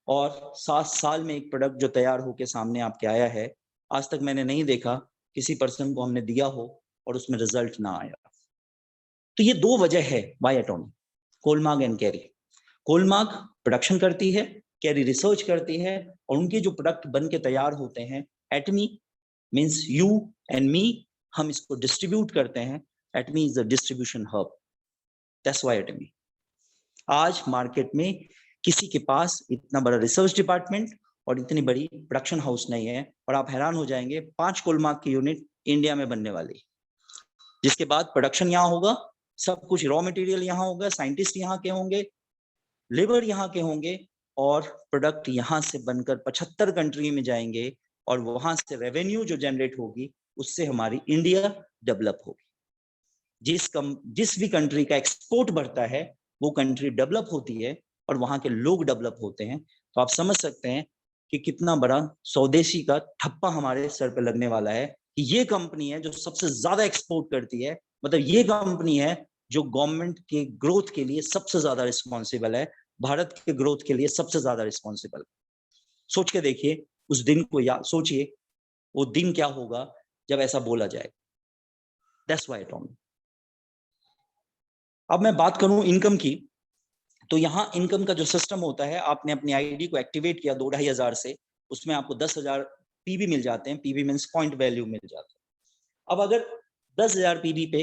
[SPEAKER 2] और 7 साल में एक प्रोडक्ट जो तैयार होकर सामने आपके आया है, आज तक मैंने नहीं देखा किसी पर्सन को हमने दिया हो और उसमें रिजल्ट ना आया। तो ये 2 वजह है व्हाई एटॉमी, कोलमार्क एंड कैरी। कोलमार्क प्रोडक्शन करती है, कैरी रिसर्च करती है, और उनके जो प्रोडक्ट बन के तैयार होते हैं, Atomy means you and me, हम इसको डिस्ट्रीब्यूट करते हैं। Atomy is the distribution hub, that's why Atomy. आज मार्केट में किसी के पास इतना बड़ा रिसर्च डिपार्टमेंट और इतनी बड़ी प्रोडक्शन हाउस नहीं है। और आप हैरान हो जाएंगे, 5 कोलमार्क की यूनिट इंडिया में बनने वाली, जिसके बाद प्रोडक्शन यहाँ होगा, सब कुछ रॉ मटेरियल यहाँ होगा, साइंटिस्ट यहाँ के होंगे, लेबर यहाँ के होंगे, और प्रोडक्ट यहाँ से बनकर 75 कंट्री में जाएंगे, और वहां से रेवेन्यू जो जनरेट होगी उससे हमारी इंडिया डेवलप होगी। जिस भी कंट्री का एक्सपोर्ट बढ़ता है वो कंट्री डेवलप होती है, और वहां के लोग डेवलप होते हैं। तो आप समझ सकते हैं कि कितना बड़ा स्वदेशी का ठप्पा हमारे सर पे लगने वाला है, कि ये कंपनी है जो सबसे ज्यादा एक्सपोर्ट करती है, मतलब ये कंपनी है जो गवर्नमेंट के ग्रोथ के लिए सबसे ज्यादा रिस्पॉन्सिबल है, भारत के ग्रोथ के लिए सबसे ज्यादा रिस्पॉन्सिबल। सोच के देखिए उस दिन को, या सोचिए वो दिन क्या होगा जब ऐसा बोला जाए। That's why एटॉमी। अब मैं बात करूं इनकम की, तो यहाँ इनकम का जो सिस्टम होता है, आपने अपनी आईडी को एक्टिवेट किया 2-2.5 हजार से, उसमें आपको 10,000 पीवी मिल जाते हैं। पीवी मीन्स पॉइंट वैल्यू मिल जाता है। अब अगर 10,000 पीवी पे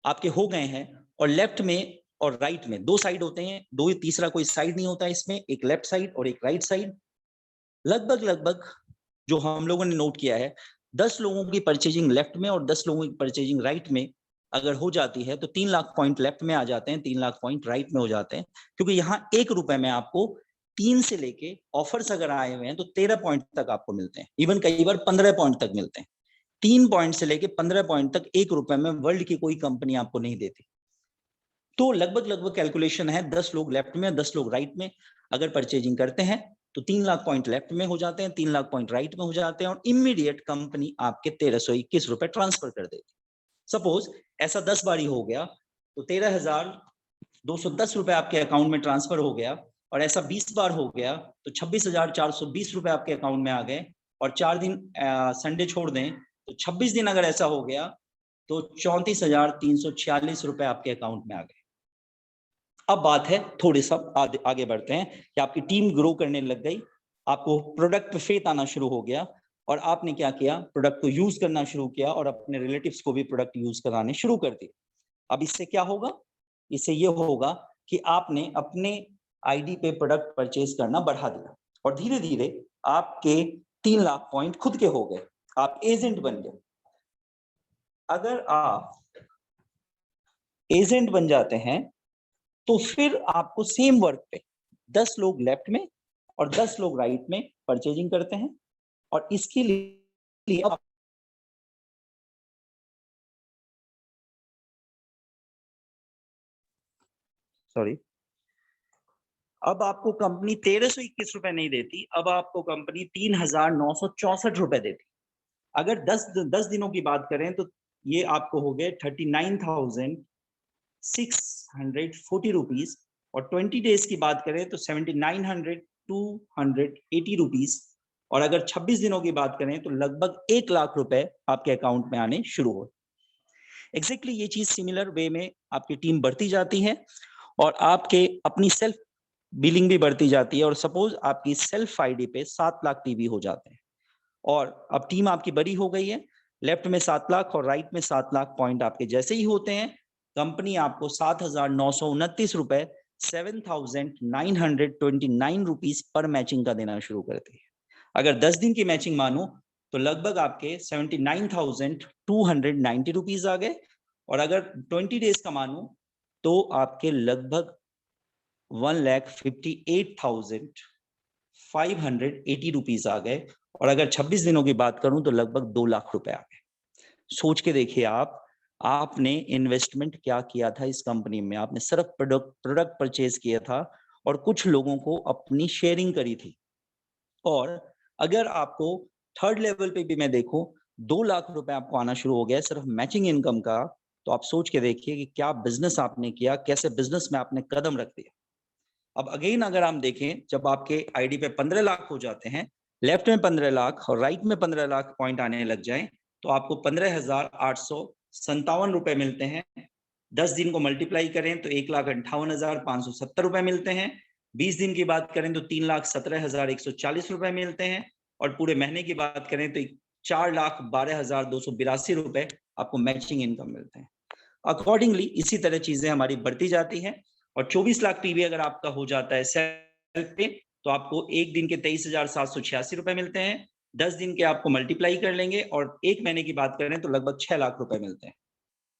[SPEAKER 2] आपके हो गए हैं, और लेफ्ट में और राइट में 2 साइड होते हैं, दो, तीसरा कोई साइड नहीं होता इसमें, एक लेफ्ट साइड और एक राइट साइड। लगभग जो हम लोगों ने नोट किया है, 10 लोगों की परचेजिंग लेफ्ट में और 10 लोगों की परचेजिंग राइट में अगर हो जाती है, तो 3 लाख पॉइंट लेफ्ट में आ जाते हैं, 3 लाख पॉइंट राइट में हो जाते हैं। क्योंकि यहाँ 1 रुपए में आपको 3 से लेके ऑफर्स अगर आए हुए हैं तो 13 पॉइंट तक आपको मिलते हैं, इवन कई बार 15 पॉइंट तक मिलते हैं। 3 पॉइंट से लेके 15 पॉइंट तक 1 रुपए में वर्ल्ड की कोई कंपनी आपको नहीं देती। तो लगभग कैलकुलेशन है, 10 लोग लेफ्ट में, 10 लोग राइट में अगर परचेजिंग करते हैं, तो 3 लाख पॉइंट लेफ्ट में हो जाते हैं, 3 लाख पॉइंट राइट में हो जाते हैं, और इमीडिएट कंपनी आपके 1321 रुपए ट्रांसफर कर देती। सपोज ऐसा 10 बारी हो गया, तो 13,210 रुपए आपके अकाउंट में ट्रांसफर हो गया, और ऐसा 20 बार हो गया तो 26,420 रुपए आपके अकाउंट में आ गए। और 4 दिन संडे छोड़ दें तो 26 दिन अगर ऐसा हो गया तो 34,346 रुपए आपके अकाउंट में आ गए। अब बात है, थोड़े सा आगे बढ़ते हैं, कि आपकी टीम ग्रो करने लग गई, आपको प्रोडक्ट पे फेथ आना शुरू हो गया, और आपने क्या किया, प्रोडक्ट को यूज करना शुरू किया, और अपने रिलेटिव्स को भी प्रोडक्ट यूज कराने शुरू कर दिए। अब इससे क्या होगा, इससे ये होगा कि आपने अपने आईडी पे प्रोडक्ट परचेज करना बढ़ा दिया, और धीरे धीरे आपके 3 लाख पॉइंट खुद के हो गए, आप एजेंट बन गए। अगर आप एजेंट बन जाते हैं तो फिर आपको सेम वर्क पे 10 लोग लेफ्ट में और 10 लोग राइट में परचेजिंग करते हैं, और इसके लिए अब अब आपको कंपनी 1321 रुपए नहीं देती, अब आपको कंपनी 3964 रुपए देती। अगर 10 दिनों की बात करें तो ये आपको हो गए 39,640 रुपीज, और 20 डेज की बात करें तो 79,280 रुपीज, और अगर 26 दिनों की बात करें तो लगभग 1 लाख रुपए आपके अकाउंट में आने शुरू हो। एग्जैक्टली ये चीज सिमिलर वे में आपकी टीम बढ़ती जाती है और आपके अपनी सेल्फ बिलिंग भी बढ़ती जाती है, और सपोज आपकी सेल्फ आईडी पे 7 लाख टीवी हो जाते हैं, और अब टीम आपकी बड़ी हो गई है, लेफ्ट में 7 लाख और राइट में 7 लाख पॉइंट आपके जैसे ही होते हैं, कंपनी आपको 7,929 रुपए 7,929 रुपीज पर मैचिंग का देना शुरू करती है। अगर 10 दिन की मैचिंग मानो तो लगभग आपके 79,290 रुपीज आ गए, और अगर 20 डेज का मानो तो आपके लगभग 1,58,580 रुपीज आ गए, और अगर 26 दिनों की बात करूं तो लगभग 2 लाख रुपए आ गए। सोच के देखिए आपने इन्वेस्टमेंट क्या किया था इस कंपनी में। आपने सिर्फ प्रोडक्ट परचेज किया था और कुछ लोगों को अपनी शेयरिंग करी थी। और अगर आपको थर्ड लेवल पे भी मैं देखूं 2 लाख रुपए आपको आना शुरू हो गया सिर्फ मैचिंग इनकम का, तो आप सोच के देखिए कि क्या बिजनेस आपने किया, कैसे बिजनेस में आपने कदम रख दिया। अब अगेन अगर हम देखें, जब आपके आईडी पे 15 लाख हो जाते हैं, लेफ्ट में 15 लाख और राइट में 15 लाख पॉइंट आने लग जाए, तो आपको 15,857 रुपए मिलते हैं। 10 दिन को मल्टीप्लाई करें तो 1,58,570 रुपए मिलते हैं। 20 दिन की बात करें तो 3,17,140 रुपए मिलते हैं, और पूरे महीने की बात करें तो 4,12,282 रुपए आपको मैचिंग इनकम मिलते हैं। अकॉर्डिंगली इसी तरह चीजें हमारी बढ़ती जाती हैं, और 24 लाख पीवी अगर आपका हो जाता है सेल्फ पे, तो आपको एक दिन के 23,786 रुपए मिलते हैं। 10 दिन के आपको मल्टीप्लाई कर लेंगे और एक महीने की बात करें तो लगभग 6 लाख रुपए मिलते हैं।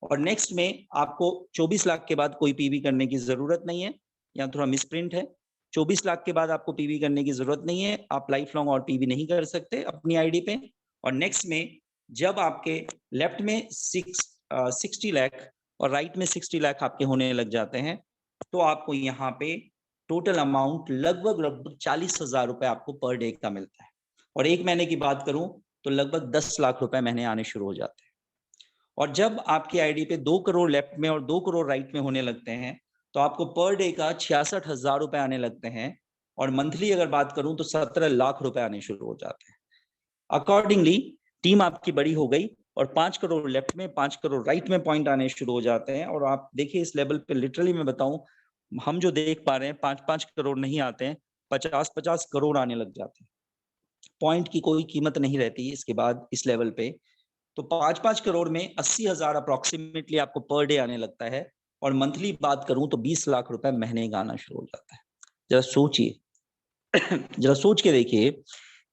[SPEAKER 2] और नेक्स्ट में आपको 24 लाख के बाद कोई पीवी करने की जरूरत नहीं है, यहाँ थोड़ा मिसप्रिंट है। 24 लाख के बाद आपको पीवी करने की जरूरत नहीं है, आप लाइफ लॉन्ग और पीवी नहीं कर सकते अपनी आईडी पे। और नेक्स्ट में जब आपके लेफ्ट में 60 लाख और राइट में 60 लाख आपके होने लग जाते हैं, तो आपको यहाँ पे टोटल अमाउंट लगभग 40,000 रुपए आपको पर डे का मिलता है। और एक महीने की बात करूं तो लगभग 10 लाख रुपए महीने आने शुरू हो जाते हैं। और जब आपकी आईडी पे 2 करोड़ लेफ्ट में और 2 करोड़ राइट में होने लगते हैं, तो आपको पर डे का 66,000 रुपए आने लगते हैं, और मंथली अगर बात करूं तो 17 लाख रुपए आने शुरू हो जाते हैं। अकॉर्डिंगली टीम आपकी बड़ी हो गई और 5 करोड़ लेफ्ट में 5 करोड़ राइट में पॉइंट आने शुरू हो जाते हैं। और आप देखिए इस लेवल पे लिटरली मैं बताऊं, हम जो देख पा रहे हैं 5-5 करोड़ नहीं आते हैं, 50-50 करोड़ आने लग जाते हैं। पॉइंट की कोई कीमत नहीं रहती इसके बाद इस लेवल पे। तो 5-5 करोड़ में 80,000 अप्रोक्सीमेटली आपको पर डे आने लगता है, और मंथली बात करूं तो 20 लाख रुपए महीने का आना शुरू हो जाता है। जरा सोचिए जरा सोच के देखिए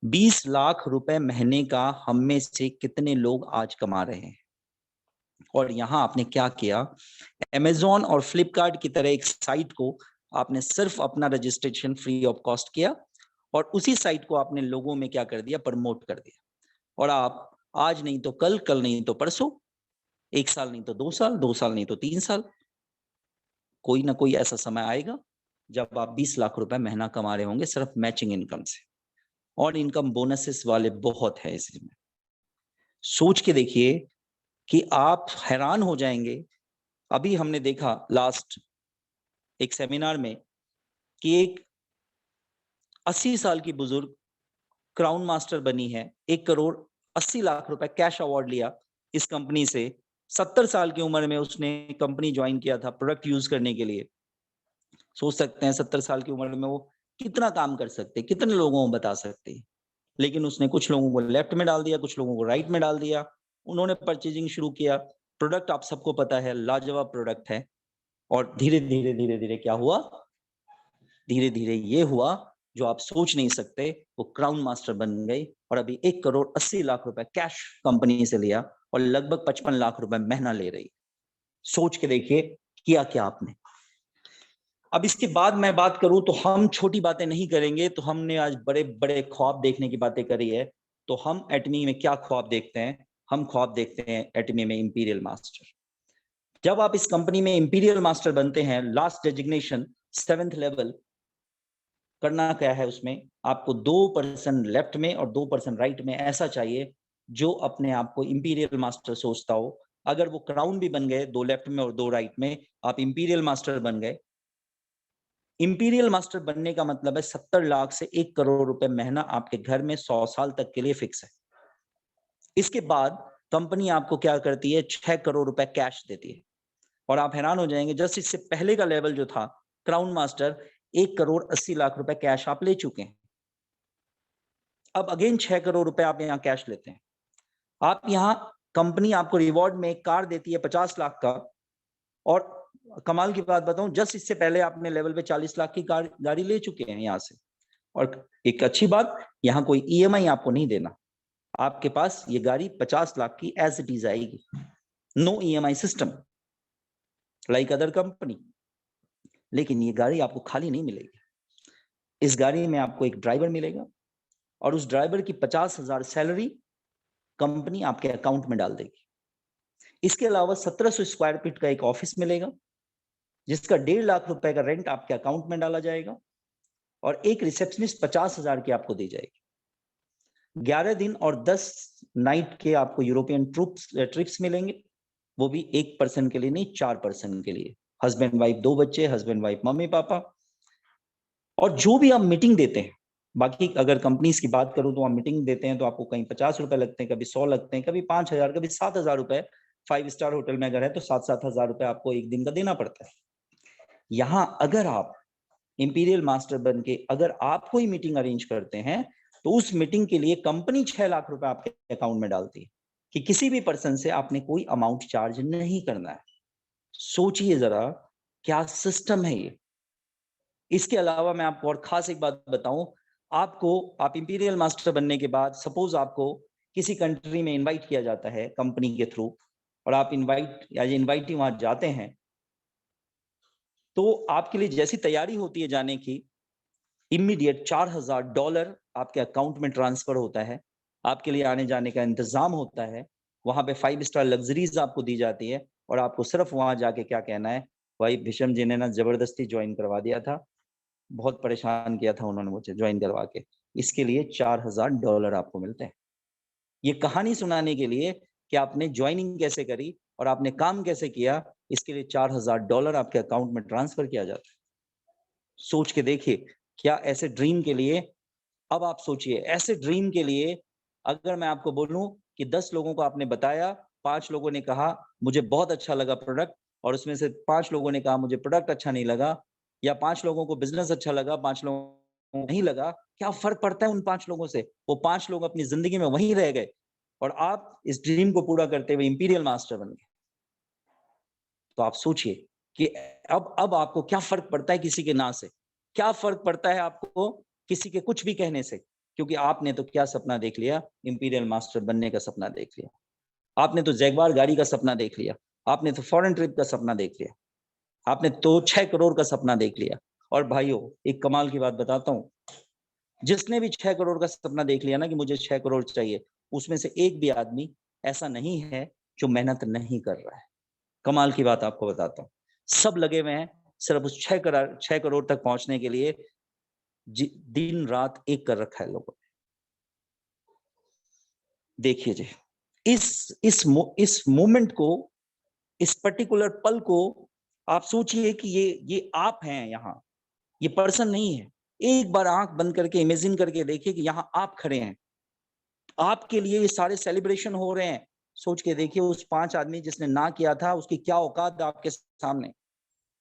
[SPEAKER 2] 20 लाख रुपए महीने का हम में से कितने लोग आज कमा रहे हैं। और यहाँ आपने क्या किया, अमेजॉन और फ्लिपकार्ट की तरह एक साइट को आपने सिर्फ अपना रजिस्ट्रेशन फ्री ऑफ कॉस्ट किया, और उसी साइट को आपने लोगों में क्या कर दिया, प्रमोट कर दिया। और आप आज नहीं तो कल, कल नहीं तो परसों, 1 साल नहीं तो 2 साल, 2 साल नहीं तो 3 साल, कोई ना कोई ऐसा समय आएगा जब आप 20 लाख रुपए महीना कमा रहे होंगे सिर्फ मैचिंग इनकम से। और इनकम बोनसेस वाले बहुत है इसमें। सोच के देखिए कि आप हैरान हो जाएंगे। अभी हमने देखा लास्ट एक सेमिनार में कि एक 80 साल की बुजुर्ग क्राउन मास्टर बनी है, 1 करोड़ 80 लाख रुपए कैश अवार्ड लिया इस कंपनी से। 70 साल की उम्र में उसने कंपनी ज्वाइन किया था प्रोडक्ट यूज करने के लिए। सोच सकते हैं 70 साल की उम्र में वो कितना काम कर सकते, कितने लोगों को बता सकते। लेकिन उसने कुछ लोगों को लेफ्ट में डाल दिया, कुछ लोगों को राइट में डाल दिया। उन्होंने परचेजिंग शुरू किया। प्रोडक्ट आप सबको पता है, लाजवाब प्रोडक्ट है। और धीरे धीरे धीरे धीरे क्या हुआ, धीरे धीरे ये हुआ जो आप सोच नहीं सकते, वो क्राउन मास्टर बन गई और अभी 1 करोड़ 80 लाख रुपए कैश कंपनी से लिया और लगभग 55 लाख रुपए महीना ले रही। सोच के देखिए किया क्या आपने। अब इसके बाद मैं बात करूं तो हम छोटी बातें नहीं करेंगे, तो हमने आज बड़े बड़े ख्वाब देखने की बातें करी है। तो हम एटमी में क्या ख्वाब देखते हैं? हम ख्वाब देखते हैं एटमी में इंपीरियल मास्टर। जब आप इस कंपनी में इंपीरियल मास्टर बनते हैं, लास्ट डेजिग्नेशन 7th लेवल, करना क्या है उसमें? आपको 2% लेफ्ट में और 2% राइट में ऐसा चाहिए जो अपने आप को इंपीरियल मास्टर सोचता हो। अगर वो क्राउन भी बन गए, 2 लेफ्ट में और 2 राइट में, आप इंपीरियल मास्टर बन गए। इंपीरियल मास्टर बनने का मतलब है 70 लाख से 1 करोड़ रुपए महीना आपके घर में 100 साल तक के लिए फिक्स है। इसके बाद कंपनी आपको क्या करती है? 6 करोड़ रुपए कैश देती है। और आप हैरान हो जाएंगे, जस्ट इससे पहले का लेवल जो था क्राउन मास्टर, 1 करोड़ 80 लाख रुपए कैश आप ले चुके हैं। अब अगेन 6 करोड़ रुपए आप यहाँ कैश लेते हैं। आप यहाँ कंपनी आपको रिवॉर्ड में एक कार देती है 50 लाख का। और कमाल की बात बताऊं, जस्ट इससे पहले आपने लेवल पे 40 लाख की गाड़ी ले चुके हैं यहाँ से। और एक अच्छी बात, यहाँ कोई ईएमआई आपको नहीं देना। आपके पास ये गाड़ी 50 लाख की एज इट इज आएगी, no EMI system like other company. लेकिन ये गाड़ी आपको खाली नहीं मिलेगी। इस गाड़ी में आपको एक ड्राइवर मिलेगा और उस ड्राइवर की 50,000 सैलरी कंपनी आपके अकाउंट में डाल देगी। इसके अलावा 1700 स्क्वायर फीट का एक ऑफिस मिलेगा जिसका 1.5 लाख रुपए का रेंट आपके अकाउंट में डाला जाएगा और एक रिसेप्शनिस्ट 50,000 की आपको दी जाएगी। 11 दिन और 10 नाइट के आपको यूरोपियन ट्रिप्स मिलेंगे, वो भी 1 पर्सन के लिए नहीं, 4 पर्सन के लिए। हस्बैंड वाइफ, 2 बच्चे, हस्बैंड वाइफ, मम्मी पापा। और जो भी आप मीटिंग देते हैं, बाकी अगर कंपनीज की बात करूं तो आप मीटिंग देते हैं तो आपको कहीं 50 रुपए लगते हैं, कभी 100 लगते हैं, कभी 5,000, कभी 7,000 रुपए। 5 स्टार होटल में अगर है तो 7,000 रुपए आपको एक दिन का देना पड़ता है। यहाँ अगर आप इंपीरियल मास्टर बन के अगर आप कोई मीटिंग अरेंज करते हैं तो उस मीटिंग के लिए कंपनी 6 लाख रुपए आपके अकाउंट में डालती है कि किसी भी पर्सन से आपने कोई अमाउंट चार्ज नहीं करना है। सोचिए जरा क्या सिस्टम है ये। इसके अलावा मैं आपको और खास एक बात बताऊं, आप इंपीरियल मास्टर बनने के बाद सपोज आपको किसी कंट्री में इनवाइट किया जाता है कंपनी के थ्रू और आप इनवाइटी वहां जाते हैं, तो आपके लिए जैसी तैयारी होती है जाने की, इमीडिएट $4,000 आपके अकाउंट में ट्रांसफर होता है। आपके लिए आने जाने का इंतजाम होता है, वहां पे 5 स्टार लग्जरीज आपको दी जाती है और आपको सिर्फ वहां जाके क्या कहना है, भाई भीषम जी ने ना जबरदस्ती ज्वाइन करवा दिया था, बहुत परेशान किया था उन्होंने मुझे ज्वाइन करवा के, इसके लिए $4,000 आपको मिलते हैं। ये कहानी सुनाने के लिए कि आपने ज्वाइनिंग कैसे करी और आपने काम कैसे किया, इसके लिए $4,000 आपके अकाउंट में ट्रांसफर किया जाता है। सोच के देखिए, क्या ऐसे ड्रीम के लिए, अब आप सोचिए ऐसे ड्रीम के लिए अगर मैं आपको बोलूं कि 10 लोगों को आपने बताया, 5 लोगों ने कहा मुझे बहुत अच्छा लगा प्रोडक्ट, और उसमें से 5 लोगों ने कहा मुझे प्रोडक्ट अच्छा नहीं लगा, या 5 लोगों को बिजनेस अच्छा लगा, 5 लोगों को नहीं लगा, क्या फर्क पड़ता है उन 5 लोगों से? वो 5 लोग अपनी जिंदगी में वहीं रह गए और आप इस ड्रीम को पूरा करते हुए इंपीरियल मास्टर बन गए। तो आप सोचिए कि अब आपको क्या फर्क पड़ता है किसी के ना से, क्या फर्क पड़ता है आपको किसी के कुछ भी कहने से, क्योंकि आपने तो क्या सपना देख लिया, इंपीरियल मास्टर बनने का सपना देख लिया। आपने तो जैगवार गाड़ी का सपना देख लिया, आपने तो फॉरेन ट्रिप का सपना देख लिया, आपने तो 6 करोड़ का सपना देख लिया। और भाइयों एक कमाल की बात बताता हूँ, जिसने भी 6 करोड़ का सपना देख लिया ना कि मुझे 6 करोड़ चाहिए, उसमें से एक भी आदमी ऐसा नहीं है जो मेहनत नहीं कर रहा है। कमाल की बात आपको बताता हूँ, सब लगे हुए हैं सिर्फ उस 6 करोड़ तक पहुंचने के लिए, दिन रात एक कर रखा है लोगों ने। देखिए जी, इस मोमेंट को, इस पर्टिकुलर पल को आप सोचिए कि ये आप हैं यहाँ, ये पर्सन नहीं है। एक बार आंख बंद करके इमेजिन करके देखिए कि यहाँ आप खड़े हैं, आपके लिए ये सारे सेलिब्रेशन हो रहे हैं। सोच के देखिए उस 5 आदमी जिसने ना किया था उसकी क्या औकात है आपके सामने,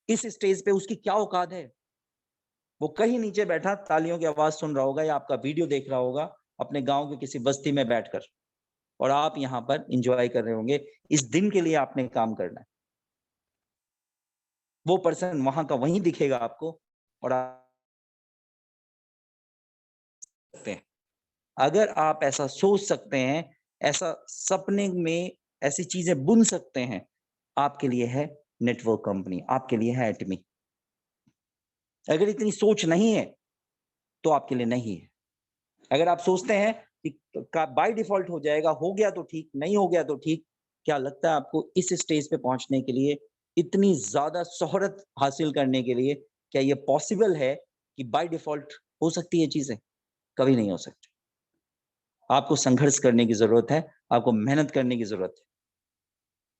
[SPEAKER 2] इस स्टेज पे उसकी क्या औकात है। वो कहीं नीचे बैठा तालियों की आवाज सुन रहा होगा या आपका वीडियो देख रहा होगा अपने गांव के किसी बस्ती में बैठकर, और आप यहाँ पर एंजॉय कर रहे होंगे। इस दिन के लिए आपने काम करना है। वो पर्सन वहां का वहीं दिखेगा आपको और अगर आप ऐसा सोच सकते हैं, ऐसा सपने में ऐसी चीजें बुन सकते हैं, आपके लिए है नेटवर्क कंपनी, आपके लिए है एटमी। अगर इतनी सोच नहीं है तो आपके लिए नहीं है। अगर आप सोचते हैं कि बाय डिफॉल्ट हो जाएगा, हो गया तो ठीक, नहीं हो गया तो ठीक, क्या लगता है आपको इस स्टेज पे पहुंचने के लिए, इतनी ज्यादा शोहरत हासिल करने के लिए, क्या ये पॉसिबल है कि बाय डिफॉल्ट हो सकती है चीजें? कभी नहीं हो सकती। आपको संघर्ष करने की जरूरत है, आपको मेहनत करने की जरूरत है।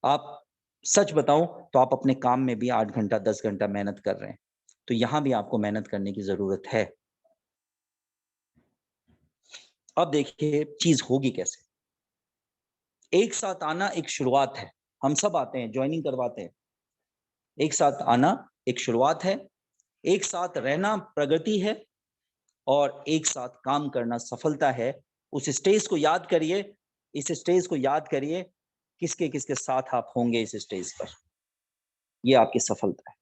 [SPEAKER 2] आप सच बताऊं तो आप अपने काम में भी 8 घंटा 10 घंटा मेहनत कर रहे हैं, तो यहां भी आपको मेहनत करने की जरूरत है। अब देखिए चीज होगी कैसे। एक साथ आना एक शुरुआत है, हम सब आते हैं, ज्वाइनिंग करवाते हैं। एक साथ आना एक शुरुआत है, एक साथ रहना प्रगति है, और एक साथ काम करना सफलता है। उस स्टेज को याद करिए, इस स्टेज को याद करिए, किसके किसके साथ आप होंगे इस स्टेज पर, ये आपकी सफलता है।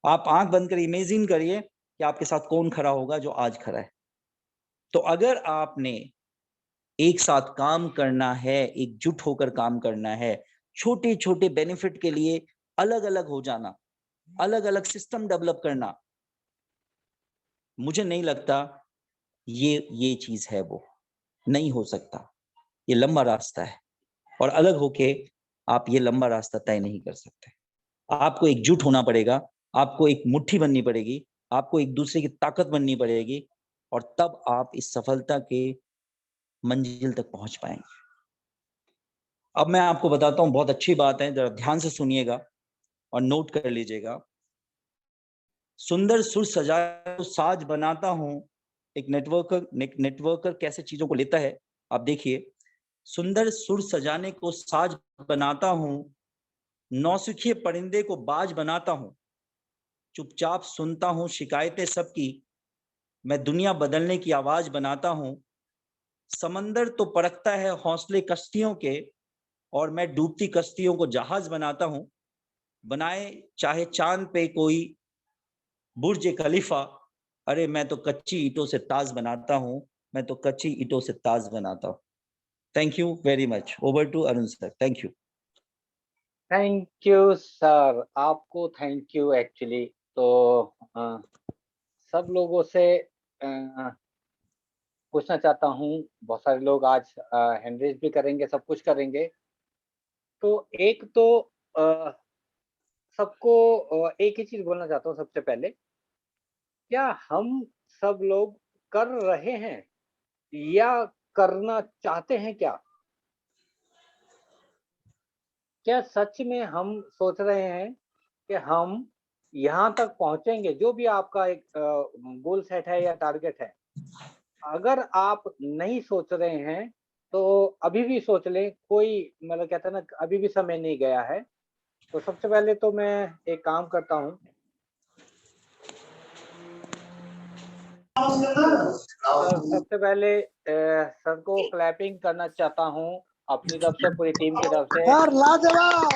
[SPEAKER 2] आप आंख बंद कर इमेजिन करिए कि आपके साथ कौन खड़ा होगा जो आज खड़ा है। तो अगर आपने एक साथ काम करना है, एकजुट होकर काम करना है, छोटे छोटे बेनिफिट के लिए अलग अलग हो जाना, अलग अलग सिस्टम डेवलप करना, मुझे नहीं लगता ये चीज है, वो नहीं हो सकता। ये लंबा रास्ता है, और अलग होके आप ये लंबा रास्ता तय नहीं कर सकते। आपको एकजुट होना पड़ेगा, आपको एक मुट्ठी बननी पड़ेगी, आपको एक दूसरे की ताकत बननी पड़ेगी, और तब आप इस सफलता के मंजिल तक पहुंच पाएंगे। अब मैं आपको बताता हूं, बहुत अच्छी बात है, जरा ध्यान से सुनिएगा और नोट कर लीजिएगा। सुंदर सुर सजा तो साज बनाता हूं। एक नेटवर्कर कैसे चीजों को लेता है, आप देखिए। सुंदर सुर सजाने को साज बनाता हूं, नौसिखिए परिंदे को बाज बनाता हूं, चुपचाप सुनता हूं शिकायतें सबकी, मैं दुनिया बदलने की आवाज बनाता हूं। समंदर तो परखता है हौसले कश्तियों के, और मैं डूबती कश्तियों को जहाज बनाता हूं। बनाए चाहे चांद पे कोई बुर्ज खलीफा, अरे मैं तो कच्ची ईंटों से ताज बनाता हूं, मैं तो कच्ची ईंटों से ताज बनाता हूं। Thank you very much. Over to Arun sir. Thank you.
[SPEAKER 1] Thank you sir, आपको थैंक यू एक्चुअली। तो सब लोगों से पूछना चाहता हूँ, बहुत सारे लोग आज हैंड रेज भी करेंगे, सब कुछ करेंगे। तो एक तो सबको एक ही चीज बोलना चाहता हूँ सबसे पहले, क्या हम सब लोग कर रहे हैं या करना चाहते हैं क्या? क्या सच में हम सोच रहे हैं कि हम यहाँ तक पहुँचेंगे? जो भी आपका एक गोल सेट है या टारगेट है, अगर आप नहीं सोच रहे हैं तो अभी भी सोच लें, कोई मतलब कहते हैं ना, अभी भी समय नहीं गया है। तो सबसे पहले तो मैं एक काम करता हूँ, सबसे पहले सर को क्लैपिंग करना चाहता हूँ अपनी तरफ से, पूरी टीम की तरफ से।
[SPEAKER 3] सर लाजवाब,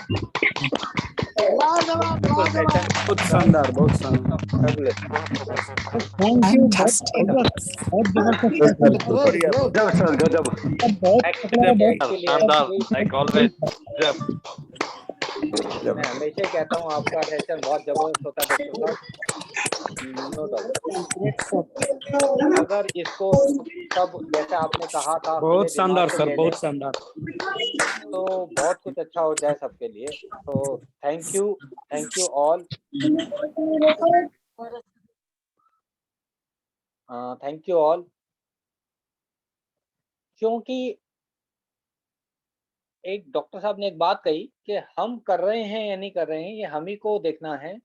[SPEAKER 3] लाजवाब,
[SPEAKER 1] बिल्कुल
[SPEAKER 3] लाजवाब।
[SPEAKER 1] सेशन
[SPEAKER 4] बहुत शानदार, बहुत शानदार।
[SPEAKER 3] थैंक यू, बहुत जबरदस्त।
[SPEAKER 1] बढ़िया,
[SPEAKER 5] गजब सर, गजब।
[SPEAKER 3] बहुत
[SPEAKER 1] एक्सीलेंट के लिए
[SPEAKER 5] शानदार,
[SPEAKER 1] एक्चुअली
[SPEAKER 5] लाइक ऑलवेज। गजब।
[SPEAKER 1] मैं हमेशा ही कहता हूँ आपका सेशन बहुत जबरदस्त होता है डॉक्टर साहब, नो डाउट। अगर इसको सब जैसे आपने कहा था खुले
[SPEAKER 4] बहुत
[SPEAKER 1] दिमाग
[SPEAKER 4] शानदार
[SPEAKER 1] से
[SPEAKER 4] सर,
[SPEAKER 1] ले लें
[SPEAKER 4] बहुत शानदार।
[SPEAKER 1] तो बहुत कुछ अच्छा हो जाए सबके लिए। तो thank you all, thank you all. क्योंकि एक डॉक्टर साहब ने एक बात कही कि हम कर रहे हैं या नहीं कर रहे हैं, ये हम ही को देखना है।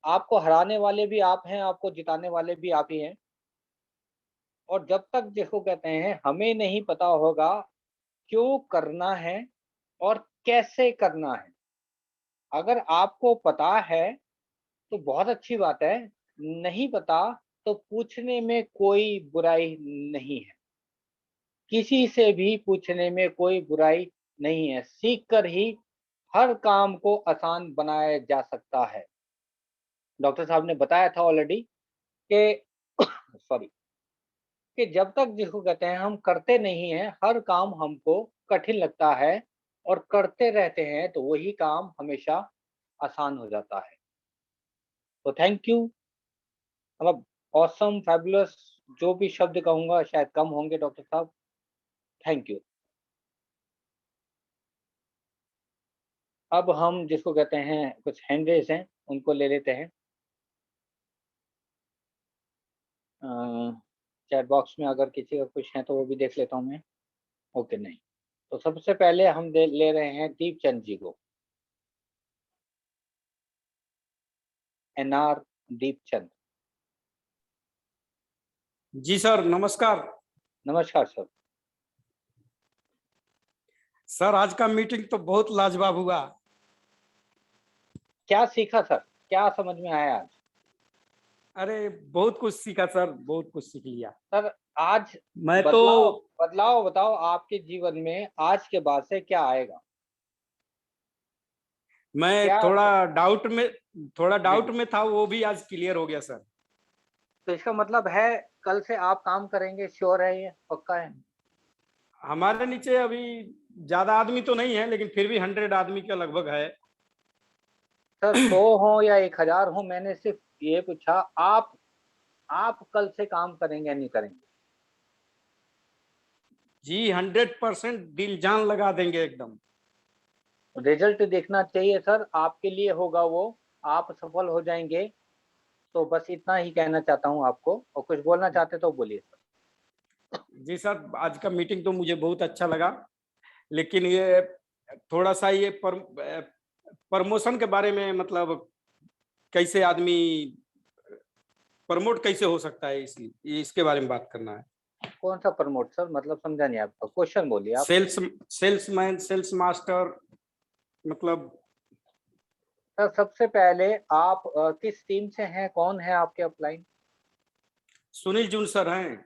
[SPEAKER 1] आपको हराने वाले भी आप हैं, आपको जिताने वाले भी आप ही हैं। और जब तक जिसको कहते हैं हमें नहीं पता होगा क्यों करना है और कैसे करना है, अगर आपको पता है तो बहुत अच्छी बात है, नहीं पता तो पूछने में कोई बुराई नहीं है, किसी से भी पूछने में कोई बुराई नहीं है। सीख कर ही हर काम को आसान बनाया जा सकता है। डॉक्टर साहब ने बताया था ऑलरेडी कि सॉरी, कि जब तक जिसको कहते हैं हम करते नहीं हैं, हर काम हमको कठिन लगता है और करते रहते हैं तो वही काम हमेशा आसान हो जाता है। तो थैंक यू, मतलब ऑसम, फैबुलस, जो भी शब्द कहूँगा शायद कम होंगे डॉक्टर साहब। Thank you. अब हम जिसको कहते हैं कुछ हैंड रेज़ हैं, उनको ले लेते हैं। चैट बॉक्स में अगर किसी का कुछ है तो वो भी देख लेता हूँ मैं। ओके, नहीं। तो सबसे पहले हम ले रहे हैं दीपचंद जी को। एनआर दीपचंद।
[SPEAKER 4] जी सर, नमस्कार।
[SPEAKER 1] नमस्कार सर।
[SPEAKER 4] सर, आज का मीटिंग तो बहुत लाजवाब हुआ।
[SPEAKER 1] क्या सीखा सर? क्या समझ में आया आज?
[SPEAKER 4] अरे बहुत कुछ सीखा सर, बहुत कुछ सीख लिया।
[SPEAKER 1] सर आज
[SPEAKER 4] मैं
[SPEAKER 1] बदलाव
[SPEAKER 4] तो
[SPEAKER 1] बदलाव बताओ आपके जीवन में आज के बाद से क्या आएगा?
[SPEAKER 4] मैं
[SPEAKER 1] क्या?
[SPEAKER 4] थोड़ा
[SPEAKER 1] जी
[SPEAKER 4] डाउट
[SPEAKER 1] जी।
[SPEAKER 4] में था, वो भी आज क्लियर हो गया सर।
[SPEAKER 1] तो इसका मतलब है कल से आप काम करेंगे, श्योर है, ये पक्का है?
[SPEAKER 4] हमारे नीचे अभी ज्यादा आदमी तो नहीं है, लेकिन फिर भी 100 आदमी के लगभग है।
[SPEAKER 1] सर 100 हो या 1000 हो, मैंने सिर्फ ये पूछा, आप कल से काम करेंगे या नहीं करेंगे?
[SPEAKER 4] जी 100% दिल जान लगा देंगे एकदम।
[SPEAKER 1] रिजल्ट देखना चाहिए सर, आपके लिए होगा वो, आप सफल हो जाएंगे। तो बस इतना ही कहना चाहता हूँ आपको, और कुछ बोलना चाहते तो बोलिए सर।
[SPEAKER 4] जी सर, आज का मीटिंग तो मुझे बहुत अच्छा लगा, लेकिन ये थोड़ा सा ये प्रमोशन के बारे में, मतलब कैसे आदमी प्रमोट कैसे हो सकता है, इसके बारे में बात करना है।
[SPEAKER 1] कौन सा प्रमोट सर? मतलब समझा नहीं आपका क्वेश्चन, बोलिए आप।
[SPEAKER 4] सेल्समैन, सेल्स मास्टर, मतलब।
[SPEAKER 1] सर सबसे पहले आप किस टीम से हैं, कौन है आपके अपलाइन?
[SPEAKER 4] सुनील जून सर हैं।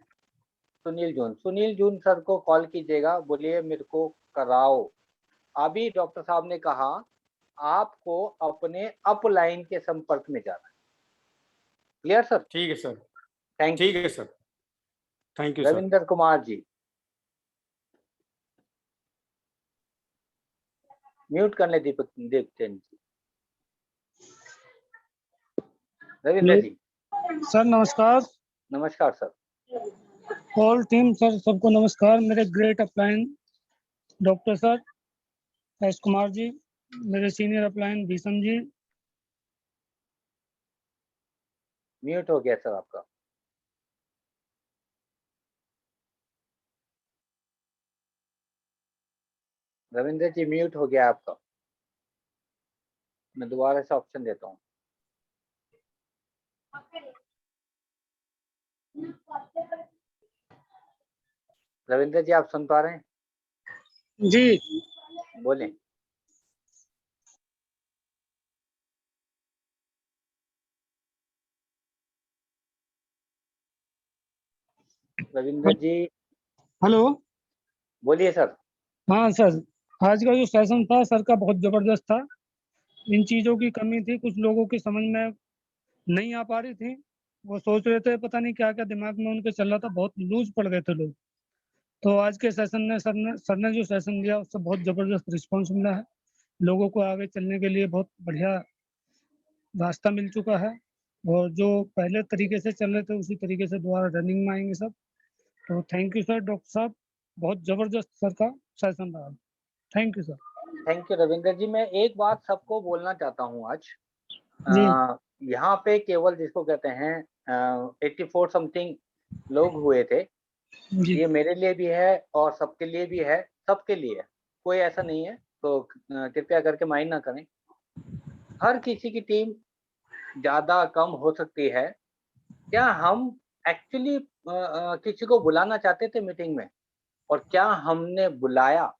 [SPEAKER 1] सुनील जून सर को कॉल कीजिएगा, बोलिए मेरे को कराओ। अभी डॉक्टर साहब ने कहा आपको अपने अपलाइन के संपर्क में जाना है। Clear sir?
[SPEAKER 4] ठीक है सर।
[SPEAKER 1] Thank you.
[SPEAKER 4] ठीक है sir. Thank you sir.
[SPEAKER 1] Ravinder Kumar ji, mute कर ले दीपचंद जी। रविंदर जी।
[SPEAKER 3] सर नमस्कार।
[SPEAKER 1] नमस्कार सर।
[SPEAKER 3] ऑल टीम सर, सबको नमस्कार। मेरे great upline doctor sir S Kumar ji, मेरे senior upline Bhisham ji.
[SPEAKER 1] Mute हो गया सर आपका। रविंदर जी म्यूट हो गया आपका, मैं दोबारा से ऑप्शन देता हूँ। रविंदर जी आप सुन पा रहे हैं?
[SPEAKER 3] जी
[SPEAKER 1] बोलें। रविंदर जी
[SPEAKER 3] हेलो।
[SPEAKER 1] बोलिए सर।
[SPEAKER 3] हाँ सर, आज का जो सेशन था सर का बहुत जबरदस्त था। इन चीज़ों की कमी थी, कुछ लोगों की समझ में नहीं आ पा रही थी। वो सोच रहे थे, पता नहीं क्या क्या दिमाग में उनके चल रहा था, बहुत लूज पड़ गए थे लोग। तो आज के सेशन में सर ने जो सेशन दिया उससे बहुत जबरदस्त रिस्पॉन्स मिला है। लोगों को आगे चलने के लिए बहुत बढ़िया रास्ता मिल चुका है, और जो पहले तरीके से चल रहे थे उसी तरीके से दोबारा रनिंग में आएंगे सब। तो थैंक यू सर डॉक्टर साहब, बहुत जबरदस्त सर का सेशन रहा। Thank you sir.
[SPEAKER 1] Thank you Ravinder ji. मैं एक बात सबको बोलना चाहता हूँ आज।
[SPEAKER 3] जी
[SPEAKER 1] यहाँ पे केवल जिसको कहते हैं 84 समथिंग लोग हुए थे।
[SPEAKER 3] जी
[SPEAKER 1] ये मेरे लिए भी है और सबके लिए भी है, सबके लिए है, कोई ऐसा नहीं है। तो कृपया करके माइंड ना करें। हर किसी की टीम ज्यादा कम हो सकती है। क्या हम एक्चुअली किसी को बुलाना चाहते थे मीटिंग में, और क्या हमने बुलाया?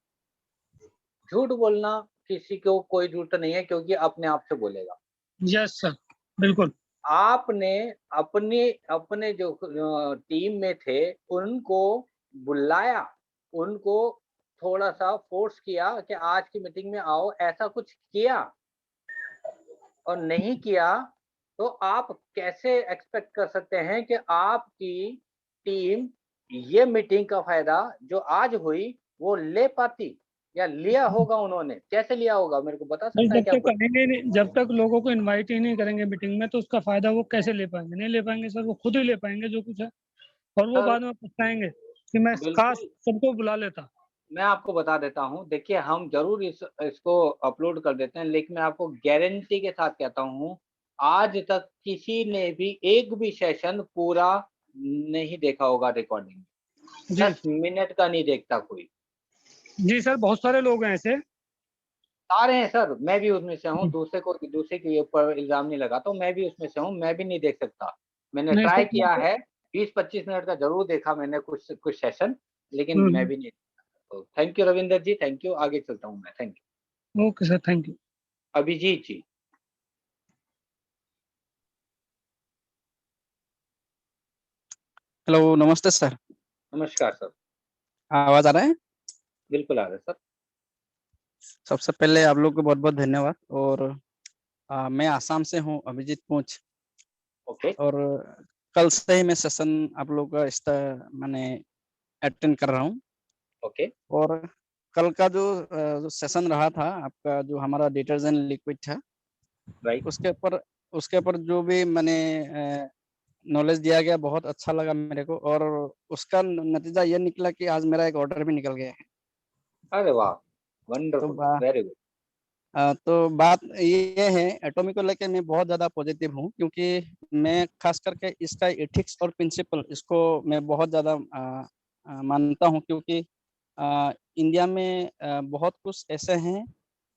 [SPEAKER 1] झूठ बोलना किसी को कोई जरूरत नहीं है, क्योंकि अपने आप से बोलेगा।
[SPEAKER 3] यस सर, बिल्कुल।
[SPEAKER 1] आपने अपने अपने जो टीम में थे उनको बुलाया, उनको थोड़ा सा फोर्स किया कि आज की मीटिंग में आओ, ऐसा कुछ किया? और नहीं किया तो आप कैसे एक्सपेक्ट कर सकते हैं कि आपकी टीम ये मीटिंग का फायदा जो आज हुई वो ले पाती या लिया होगा उन्होंने, कैसे लिया होगा मेरे को बता
[SPEAKER 3] भाई
[SPEAKER 1] सकता है
[SPEAKER 3] जब
[SPEAKER 1] क्या
[SPEAKER 3] तक
[SPEAKER 1] कोई?
[SPEAKER 3] करेंगे नहीं, जब तक लोगों को इनवाइट ही नहीं करेंगे मीटिंग में, तो उसका फायदा वो कैसे ले पाएंगे? नहीं ले पाएंगे सर, वो खुद ही ले पाएंगे जो कुछ है, और वो
[SPEAKER 1] सर
[SPEAKER 3] बाद में पछताएंगे कि मैं काश
[SPEAKER 1] बिल्कुल,
[SPEAKER 3] सबको बुला लेता।
[SPEAKER 1] मैं आपको बता देता हूँ। देखिए हम ज़रूर इसको अपलोड कर देते हैं, लेकिन मैं आपको गारंटी के साथ कहता हूँ, आज तक किसी ने भी एक भी सेशन पूरा नहीं देखा होगा रिकॉर्डिंग।
[SPEAKER 3] जी
[SPEAKER 1] 10 मिनट का नहीं देखता कोई।
[SPEAKER 3] जी सर, बहुत सारे लोग हैं ऐसे।
[SPEAKER 1] सारे हैं सर, मैं भी उसमें से हूँ, दूसरे के ऊपर इल्ज़ाम नहीं लगाता हूँ, मैं भी उसमें से हूँ, मैं भी नहीं देख सकता। मैंने
[SPEAKER 3] नहीं
[SPEAKER 1] ट्राई
[SPEAKER 3] सर, मैं
[SPEAKER 1] किया
[SPEAKER 3] तो
[SPEAKER 1] है, 20-25 मिनट का ज़रूर देखा मैंने कुछ कुछ सेशन, लेकिन मैं
[SPEAKER 3] हम्म,
[SPEAKER 1] भी नहीं। तो thank you Ravinder ji, thank you. आगे चलता हूँ मैं, thank you.
[SPEAKER 3] Okay sir, thank you.
[SPEAKER 1] Abhijit ji,
[SPEAKER 6] hello, नमस्ते सर।
[SPEAKER 1] नमस्कार सर।
[SPEAKER 6] आवाज आ रहा है?
[SPEAKER 1] बिल्कुल आ रहा है सर।
[SPEAKER 6] सबसे पहले आप लोग को बहुत बहुत धन्यवाद। और मैं आसाम से हूँ, अभिजीत पूंछ।
[SPEAKER 1] ओके,
[SPEAKER 6] और कल से ही मैं सेशन आप लोग का मैंने अटेंड कर रहा हूँ।
[SPEAKER 1] ओके,
[SPEAKER 6] और कल का जो सेशन रहा था आपका, जो हमारा डिटर्जेंट लिक्विड था,
[SPEAKER 1] राइट।
[SPEAKER 6] उसके ऊपर जो भी मैंने नॉलेज दिया गया, बहुत अच्छा लगा मेरे को। और उसका नतीजा ये निकला कि आज मेरा एक ऑर्डर भी निकल गया है।
[SPEAKER 1] अरे वाह!
[SPEAKER 6] तो
[SPEAKER 1] वंडरफुल, वेरी गुड।
[SPEAKER 6] तो बात ये है, एटॉमिक को लेकर मैं बहुत ज़्यादा पॉजिटिव हूँ, क्योंकि मैं खास करके इसका एथिक्स और प्रिंसिपल, इसको मैं बहुत ज़्यादा मानता हूँ। क्योंकि इंडिया में बहुत कुछ ऐसे हैं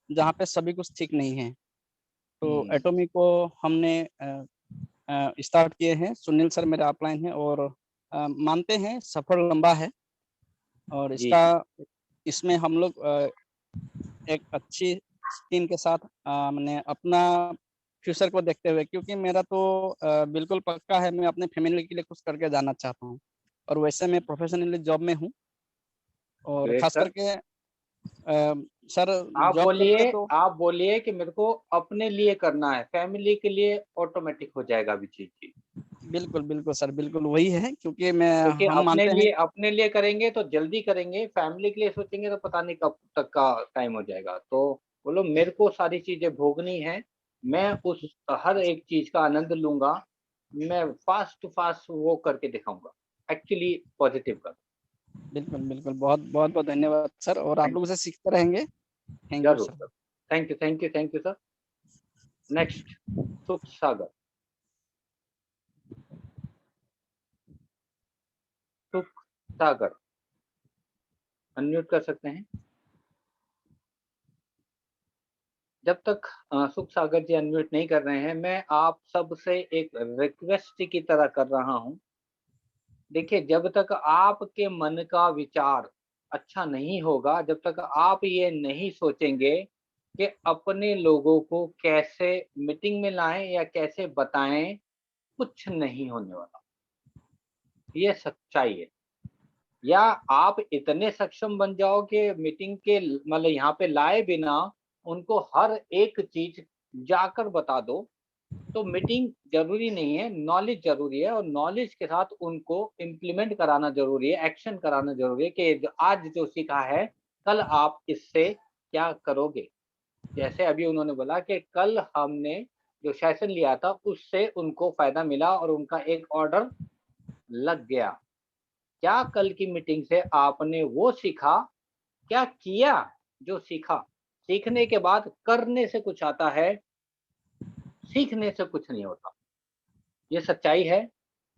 [SPEAKER 6] जहाँ पे सभी कुछ ठीक नहीं है। तो
[SPEAKER 1] हुँ,
[SPEAKER 6] एटॉमिक को हमने स्टार्ट किए हैं, सुनील सर मेरे अपलाइन हैं। और मानते हैं सफर लंबा है। और
[SPEAKER 1] जी, जी।
[SPEAKER 6] इसमें हम लोग एक अच्छी टीम के साथ मैंने अपना फ्यूचर को देखते हुए, क्योंकि मेरा तो बिल्कुल पक्का है, मैं अपने फैमिली के लिए कुछ करके जाना चाहता हूँ। और वैसे मैं प्रोफेशनली जॉब में हूँ। और
[SPEAKER 1] ग्रेट
[SPEAKER 6] खास
[SPEAKER 1] सर।
[SPEAKER 6] करके सर, जॉब करके तो
[SPEAKER 1] आप बोलिए कि मेरे को अपने लिए करना है, फैमिली के लिए ऑटोमेटिक हो जाएगा अभिजीत जी।
[SPEAKER 6] बिल्कुल बिल्कुल सर, बिल्कुल वही है। क्योंकि मैं
[SPEAKER 1] क्योंकि
[SPEAKER 6] हम मानते हैं।
[SPEAKER 1] अपने लिए करेंगे तो जल्दी करेंगे, फैमिली के लिए सोचेंगे तो पता नहीं कब तक का टाइम हो जाएगा। तो बोलो मेरे को सारी चीज़ें भोगनी है, मैं उस हर एक चीज़ का आनंद लूँगा, मैं फ़ास्ट टू फ़ास्ट वो करके दिखाऊँगा, एक्चुअली पॉज़िटिव का।
[SPEAKER 6] बिल्कुल बिल्कुल, बहुत बहुत बहुत धन्यवाद सर। और आप
[SPEAKER 1] थैंक
[SPEAKER 6] लोगों से सीखते रहेंगे। थैंक यू
[SPEAKER 1] ज़रूर
[SPEAKER 6] sir.
[SPEAKER 1] Sir. Thank you, thank you, thank you sir. Next, सुख सागर। सुख सागर, अनम्यूट कर सकते हैं? जब तक सुख सागर जी अनम्यूट नहीं कर रहे हैं, मैं आप सबसे एक रिक्वेस्ट की तरह कर रहा हूँ। देखिए, जब तक आपके मन का विचार अच्छा नहीं होगा, जब तक आप ये नहीं सोचेंगे कि अपने लोगों को कैसे मीटिंग में लाएँ या कैसे बताएँ, कुछ नहीं होने वाला। ये सच्चाई है। या आप इतने सक्षम बन जाओ कि मीटिंग के मतलब यहाँ पे लाए बिना उनको हर एक चीज़ जाकर बता दो, तो मीटिंग ज़रूरी नहीं है, नॉलेज ज़रूरी है और नॉलेज के साथ उनको इम्प्लीमेंट कराना ज़रूरी है, एक्शन कराना ज़रूरी है कि जो आज जो सीखा है, कल आप इससे क्या करोगे? जैसे अभी उन्होंने बोला कि कल हमने जो सेशन लिया था, उससे उनको फ़ायदा मिला और उनका एक ऑर्डर लग गया। क्या कल की मीटिंग से आपने वो सीखा? क्या किया जो सीखा? सीखने के बाद करने से कुछ आता है, सीखने से कुछ नहीं होता। ये सच्चाई है।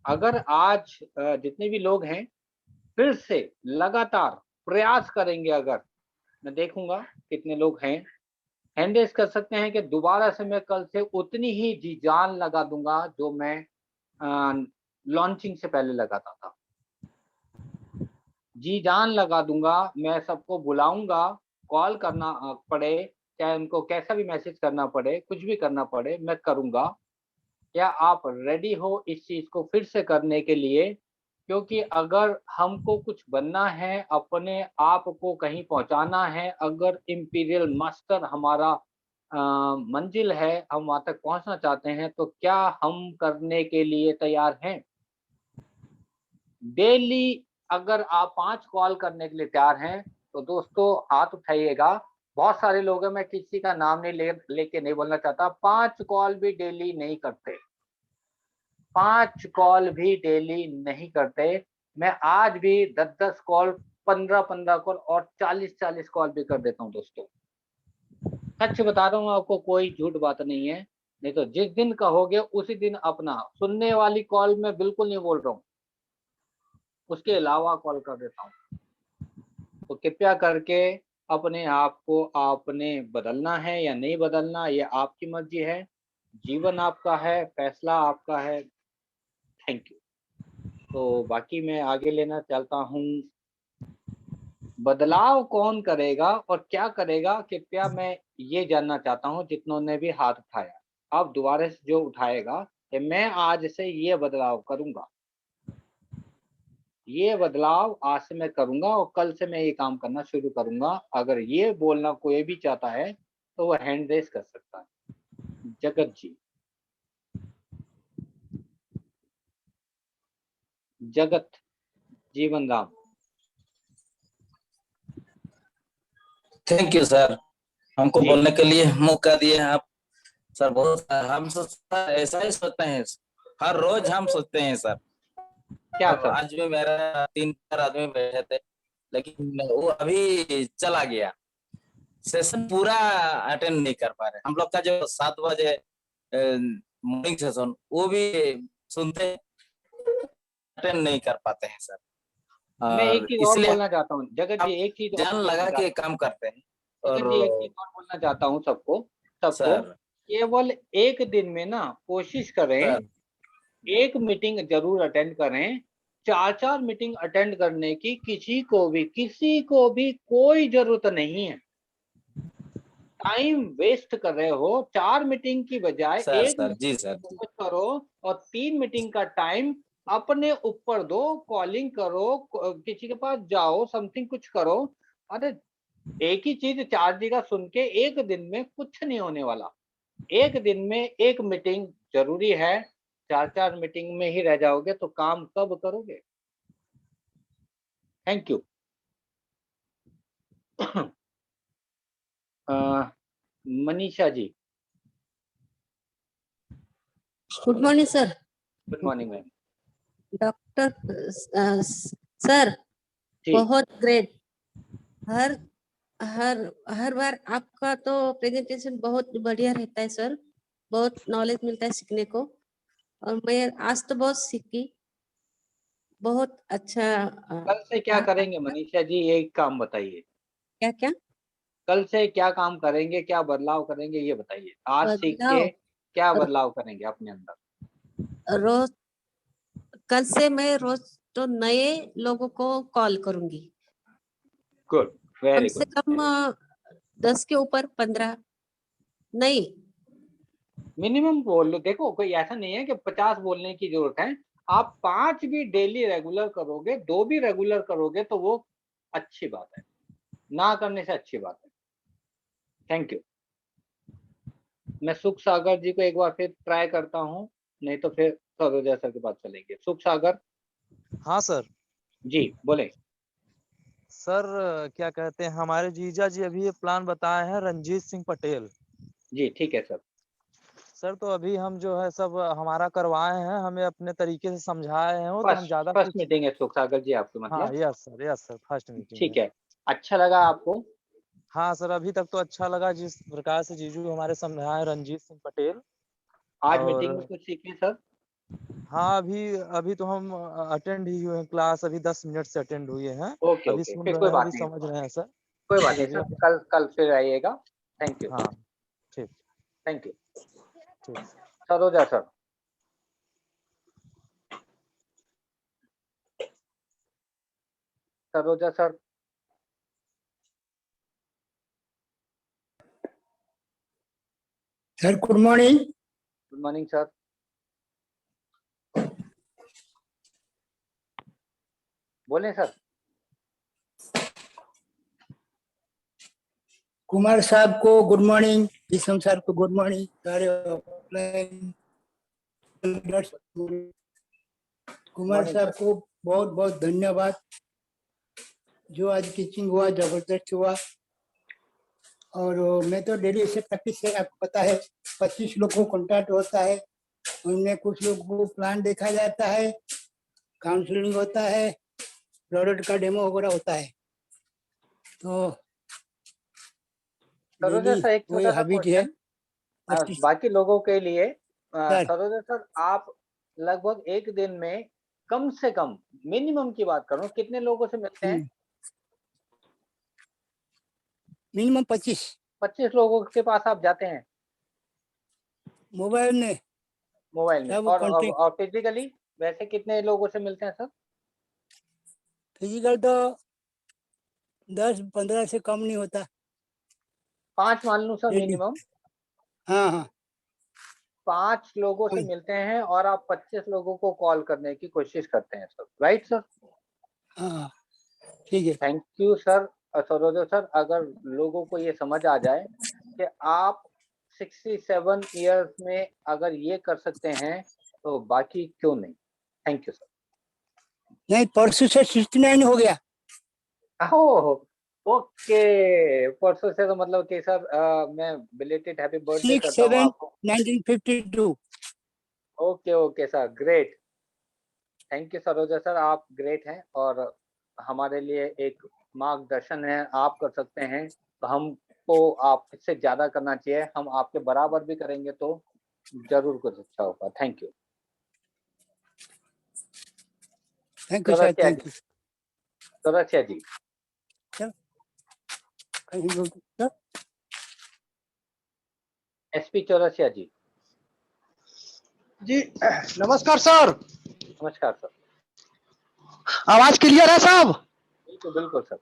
[SPEAKER 1] अगर आज जितने भी लोग हैं, फिर से लगातार प्रयास करेंगे अगर, मैं देखूँगा कितने लोग हैं, हैंड रेज़ कर सकते हैं कि दोबारा से मैं कल से उतनी ही जी-जान लगा दूँगा जो मैं लॉन्चिंग से पहले लगाता था। जी-जान लगा दूँगा, मैं सबको बुलाऊँगा, कॉल करना पड़े, चाहे उनको कैसा भी मैसेज करना पड़े, कुछ भी करना पड़े, मैं करूँगा। क्या आप रेडी हो इस चीज़ को फिर से करने के लिए? क्योंकि अगर हमको कुछ बनना है, अपने आप को कहीं पहुँचाना है, अगर इम्पीरियल मास्टर हमारा मंज़िल है, हम वहाँ तक पहुँचना चाहते हैं, तो क्या हम करने के लिए तैयार हैं? डेली अगर आप 5 कॉल करने के लिए तैयार हैं तो दोस्तों हाथ उठाइएगा। बहुत सारे लोग हैं, मैं किसी का नाम नहीं लेके नहीं बोलना चाहता। 5 कॉल भी डेली नहीं करते, 5 कॉल भी डेली नहीं करते। मैं आज भी 10-10 कॉल, 15-15 कॉल और 40-40 कॉल भी कर देता हूँ दोस्तों। सच बता रहा हूँ आपको, कोई झूठ बात नहीं है। नहीं तो जिस दिन कहोगे उसी दिन अपना सुनने वाली कॉल मैं बिल्कुल नहीं बोल रहा हूँ, उसके अलावा कॉल कर देता हूँ। तो कृपया करके अपने आप को आपने बदलना है या नहीं बदलना, ये आपकी मर्जी है। जीवन आपका है, फैसला आपका है। Thank you. तो बाकी मैं आगे लेना चाहता हूँ। बदलाव कौन करेगा और क्या करेगा, कृपया मैं ये जानना चाहता हूँ जितनों ने भी हाथ उठाया। अब दोबारा से जो उठाएगा कि मैं आज से ये बदलाव करूंगा, ये बदलाव आज से मैं करूंगा और कल से मैं ये काम करना शुरू करूंगा। अगर ये बोलना कोई भी चाहता है तो वो हैंड रेस कर सकता है। जगत जी, जगत जीवन राम।
[SPEAKER 7] थैंक यू सर, हमको
[SPEAKER 1] जी।
[SPEAKER 7] बोलने के लिए मौका दिए आप सर। बहुत हम ऐसा ही सोचते हैं, हर रोज हम सोचते हैं सर।
[SPEAKER 1] क्या
[SPEAKER 7] अब
[SPEAKER 1] सर?
[SPEAKER 7] आज भी मेरा 3-4 आदमी बैठे थे, लेकिन वो अभी चला गया। सेशन पूरा अटेंड नहीं कर पा रहे। हम लोग का जो 7 बजे मॉर्निंग सेशन, वो भी सुनते, अटेंड नहीं कर पाते हैं सर।
[SPEAKER 1] मैं एक
[SPEAKER 7] और
[SPEAKER 1] चीज और
[SPEAKER 7] इसलिए
[SPEAKER 1] बोलना चाहता हूँ जगत जी, एक चीज और
[SPEAKER 7] जान
[SPEAKER 1] बोलना
[SPEAKER 7] लगा
[SPEAKER 1] चाहता
[SPEAKER 7] के
[SPEAKER 1] हूँ।
[SPEAKER 7] काम करते हैं।
[SPEAKER 1] जगत जी, एक चीज
[SPEAKER 7] और
[SPEAKER 1] और बोलना चाहता हूँ सबको
[SPEAKER 7] सर
[SPEAKER 1] केवल एक दिन में ना कोशिश करें,
[SPEAKER 7] सर
[SPEAKER 1] एक मीटिंग जरूर अटेंड करें। 4-4 मीटिंग अटेंड करने की किसी को भी कोई जरूरत नहीं है। टाइम वेस्ट कर रहे हो। 4 मीटिंग की बजाय
[SPEAKER 7] सर
[SPEAKER 1] एक
[SPEAKER 7] सर जी
[SPEAKER 1] मीटिंग
[SPEAKER 7] सर।
[SPEAKER 1] फोकस करो और 3 मीटिंग का टाइम अपने ऊपर दो। कॉलिंग करो, किसी के पास जाओ, समथिंग कुछ करो। अरे एक ही चीज 4 जगह सुन के एक दिन में कुछ नहीं होने वाला। एक दिन में एक मीटिंग जरूरी है। 4-4 मीटिंग में ही रह जाओगे तो काम कब करोगे? Thank you. Manisha ji.
[SPEAKER 8] Good morning sir.
[SPEAKER 1] Good morning ma'am.
[SPEAKER 8] Doctor sir,
[SPEAKER 1] ji.
[SPEAKER 8] बहुत ग्रेट। हर हर हर बार आपका तो प्रेजेंटेशन बहुत बढ़िया रहता है सर, बहुत नॉलेज मिलता है सीखने को। और मैं आज तो बहुत सीखी, बहुत अच्छा।
[SPEAKER 1] कल से क्या
[SPEAKER 8] था
[SPEAKER 1] करेंगे
[SPEAKER 8] आपका।
[SPEAKER 1] मनीषा जी, एक काम बताइए।
[SPEAKER 8] क्या क्या
[SPEAKER 1] कल से क्या काम करेंगे, क्या बदलाव करेंगे, ये बताइए। आज सीख के
[SPEAKER 8] बदलाव?
[SPEAKER 1] क्या बदलाव करेंगे अपने अंदर?
[SPEAKER 8] रोज, कल से मैं रोज तो नए लोगों को कॉल करूंगी।
[SPEAKER 1] गुड,
[SPEAKER 8] कम
[SPEAKER 1] वेरी
[SPEAKER 8] से
[SPEAKER 1] गुड।
[SPEAKER 8] कम 10 के ऊपर 15 नहीं।
[SPEAKER 1] मिनिमम बोल लो। देखो कोई ऐसा नहीं है कि 50 बोलने की जरूरत है। आप 5 भी डेली रेगुलर करोगे, 2 भी रेगुलर करोगे तो वो अच्छी बात है, ना करने से अच्छी बात है। Thank you. मैं सुख सागर जी को एक बार फिर ट्राई करता हूँ, नहीं तो फिर सरोजा सर के पास चलेंगे। सुख सागर
[SPEAKER 9] हाँ सर।
[SPEAKER 1] जी बोले।
[SPEAKER 9] सर क्या कहते हैं, हमारे जीजा जी अभी ये प्लान बताए हैं, रंजीत सिंह पटेल।
[SPEAKER 1] जी ठीक है सर।
[SPEAKER 9] सर तो अभी हम जो है सब हमारा करवाए हैं, हमें अपने तरीके से समझाए हैं वो, तो हम
[SPEAKER 1] फर्स्ट
[SPEAKER 9] ज्यादा
[SPEAKER 1] फर्स्ट
[SPEAKER 9] कुछ।
[SPEAKER 1] मीटिंग है सुख सागर जी आपकी,
[SPEAKER 9] हाँ
[SPEAKER 1] मतलब?
[SPEAKER 9] यस सर, फर्स्ट मीटिंग है।
[SPEAKER 1] ठीक है। अच्छा लगा आपको?
[SPEAKER 9] हाँ सर, अभी तक तो अच्छा लगा जिस प्रकार से जीजू हमारे समझाए, रंजीत सिंह पटेल।
[SPEAKER 1] आज मीटिंग में
[SPEAKER 9] और
[SPEAKER 1] कुछ सीखे सर?
[SPEAKER 9] हाँ, अभी अभी तो हम अटेंड ही हुए हैं, क्लास अभी 10 मिनट से अटेंड हुए हैं।
[SPEAKER 1] ओके
[SPEAKER 9] अभी
[SPEAKER 1] ओके,
[SPEAKER 9] सुन
[SPEAKER 1] फिर
[SPEAKER 9] रहे
[SPEAKER 1] कोई
[SPEAKER 9] हैं,
[SPEAKER 1] बात
[SPEAKER 9] अभी
[SPEAKER 1] नहीं,
[SPEAKER 9] समझ रहे हैं सर।
[SPEAKER 1] कोई बात नहीं
[SPEAKER 9] देखिए
[SPEAKER 1] सर।
[SPEAKER 9] अभी।
[SPEAKER 1] कल कल फिर आइएगा। Thank you.
[SPEAKER 9] हाँ ठीक।
[SPEAKER 1] Thank you.
[SPEAKER 9] ठीक।
[SPEAKER 1] Saroja sir. Saroja sir.
[SPEAKER 10] Sir good morning.
[SPEAKER 1] Good morning sir. बोले सर।
[SPEAKER 10] कुमार साहब को गुड मॉर्निंग, विषम सर को गुड मॉर्निंग, सारे ऑफलाइन कुमार
[SPEAKER 1] मॉर्निंग
[SPEAKER 10] साहब
[SPEAKER 1] सर।
[SPEAKER 10] को बहुत बहुत धन्यवाद। जो आज टीचिंग हुआ जबरदस्त हुआ। और मैं तो डेली से प्रैक्टिस से, आपको पता है 25 लोगों को कॉन्टैक्ट होता है, उनमें कुछ लोगों को प्लान देखा जाता है, काउंसलिंग होता है, प्रोडक्ट का डेमो वगैरह होता है। तो
[SPEAKER 1] सरोजा
[SPEAKER 10] डेली
[SPEAKER 1] सर एक
[SPEAKER 10] वही
[SPEAKER 1] छोटा सा
[SPEAKER 10] हैबिट है।
[SPEAKER 1] क्वेश्चन बाकी लोगों के लिए।
[SPEAKER 10] सर।
[SPEAKER 1] सरोजा सर आप लगभग एक दिन में कम से कम, मिनिमम की बात करूं, कितने लोगों से मिलते हैं?
[SPEAKER 10] मिनिमम 25
[SPEAKER 1] लोगों के पास आप जाते हैं
[SPEAKER 10] मोबाइल में। सब
[SPEAKER 1] और फिजिकली वैसे कितने लोगों से मिलते हैं सर?
[SPEAKER 10] फिजिकल तो 10-15 से कम नहीं होता।
[SPEAKER 1] 5 मान लूं सर मिनिमम।
[SPEAKER 10] हाँ हाँ
[SPEAKER 1] 5 लोगों से मिलते हैं और आप 25 लोगों को कॉल करने की कोशिश करते हैं सर, राइट सर?
[SPEAKER 10] हाँ ठीक है।
[SPEAKER 1] Thank you sir. Saroja sir अगर लोगों को ये समझ आ जाए कि आप 67 इयर्स में अगर ये कर सकते हैं तो बाकी क्यों नहीं। Thank you sir.
[SPEAKER 10] नहीं, परसों से 69 हो गया।
[SPEAKER 1] ओके, परसों से तो मतलब कि सर मैं बिलेटेड हैप्पी बर्थडे करता हूँ आपको।
[SPEAKER 10] 6/7/1952।
[SPEAKER 1] Okay sir, great. Thank you Saroja sir, आप ग्रेट हैं और हमारे लिए एक मार्गदर्शन है। आप कर सकते हैं तो हमको आप इससे ज्यादा करना चाहिए। हम आपके बराबर भी करेंगे तो जरूर कुछ अच्छा होगा। Thank you.
[SPEAKER 10] Thank you sir, thank you.
[SPEAKER 1] Chaurasia ji. SP Chaurasia ji.
[SPEAKER 11] जी नमस्कार सर।
[SPEAKER 1] नमस्कार सर।
[SPEAKER 11] आवाज क्लियर है साहब?
[SPEAKER 1] बिल्कुल बिल्कुल सर।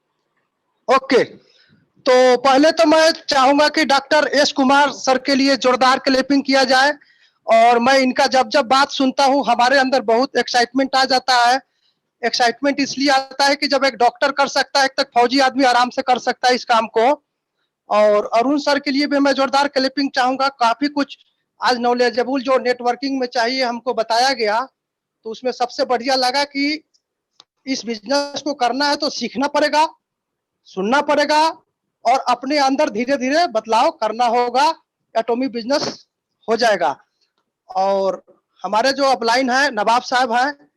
[SPEAKER 11] ओके, तो पहले तो मैं चाहूंगा कि डॉक्टर एस कुमार सर के लिए जोरदार क्लैपिंग किया जाए। और मैं इनका जब जब बात सुनता हूं हमारे अंदर बहुत एक्साइटमेंट आ जाता है। एक्साइटमेंट इसलिए आता है कि जब एक डॉक्टर कर सकता है एक तक फौजी आदमी आराम से कर सकता है इस काम को। और अरुण सर के लिए भी मैं जोरदार क्लैपिंग चाहूंगा। काफी कुछ आज नॉलेजेबल जो नेटवर्किंग में चाहिए हमको बताया गया, तो उसमें सबसे बढ़िया लगा कि इस बिजनेस को करना है तो सीखना पड़ेगा, सुनना पड़ेगा और अपने अंदर धीरे धीरे बदलाव करना होगा। एटॉमिक बिजनेस हो जाएगा। और हमारे जो अपलाइन है नवाब साहब हैं,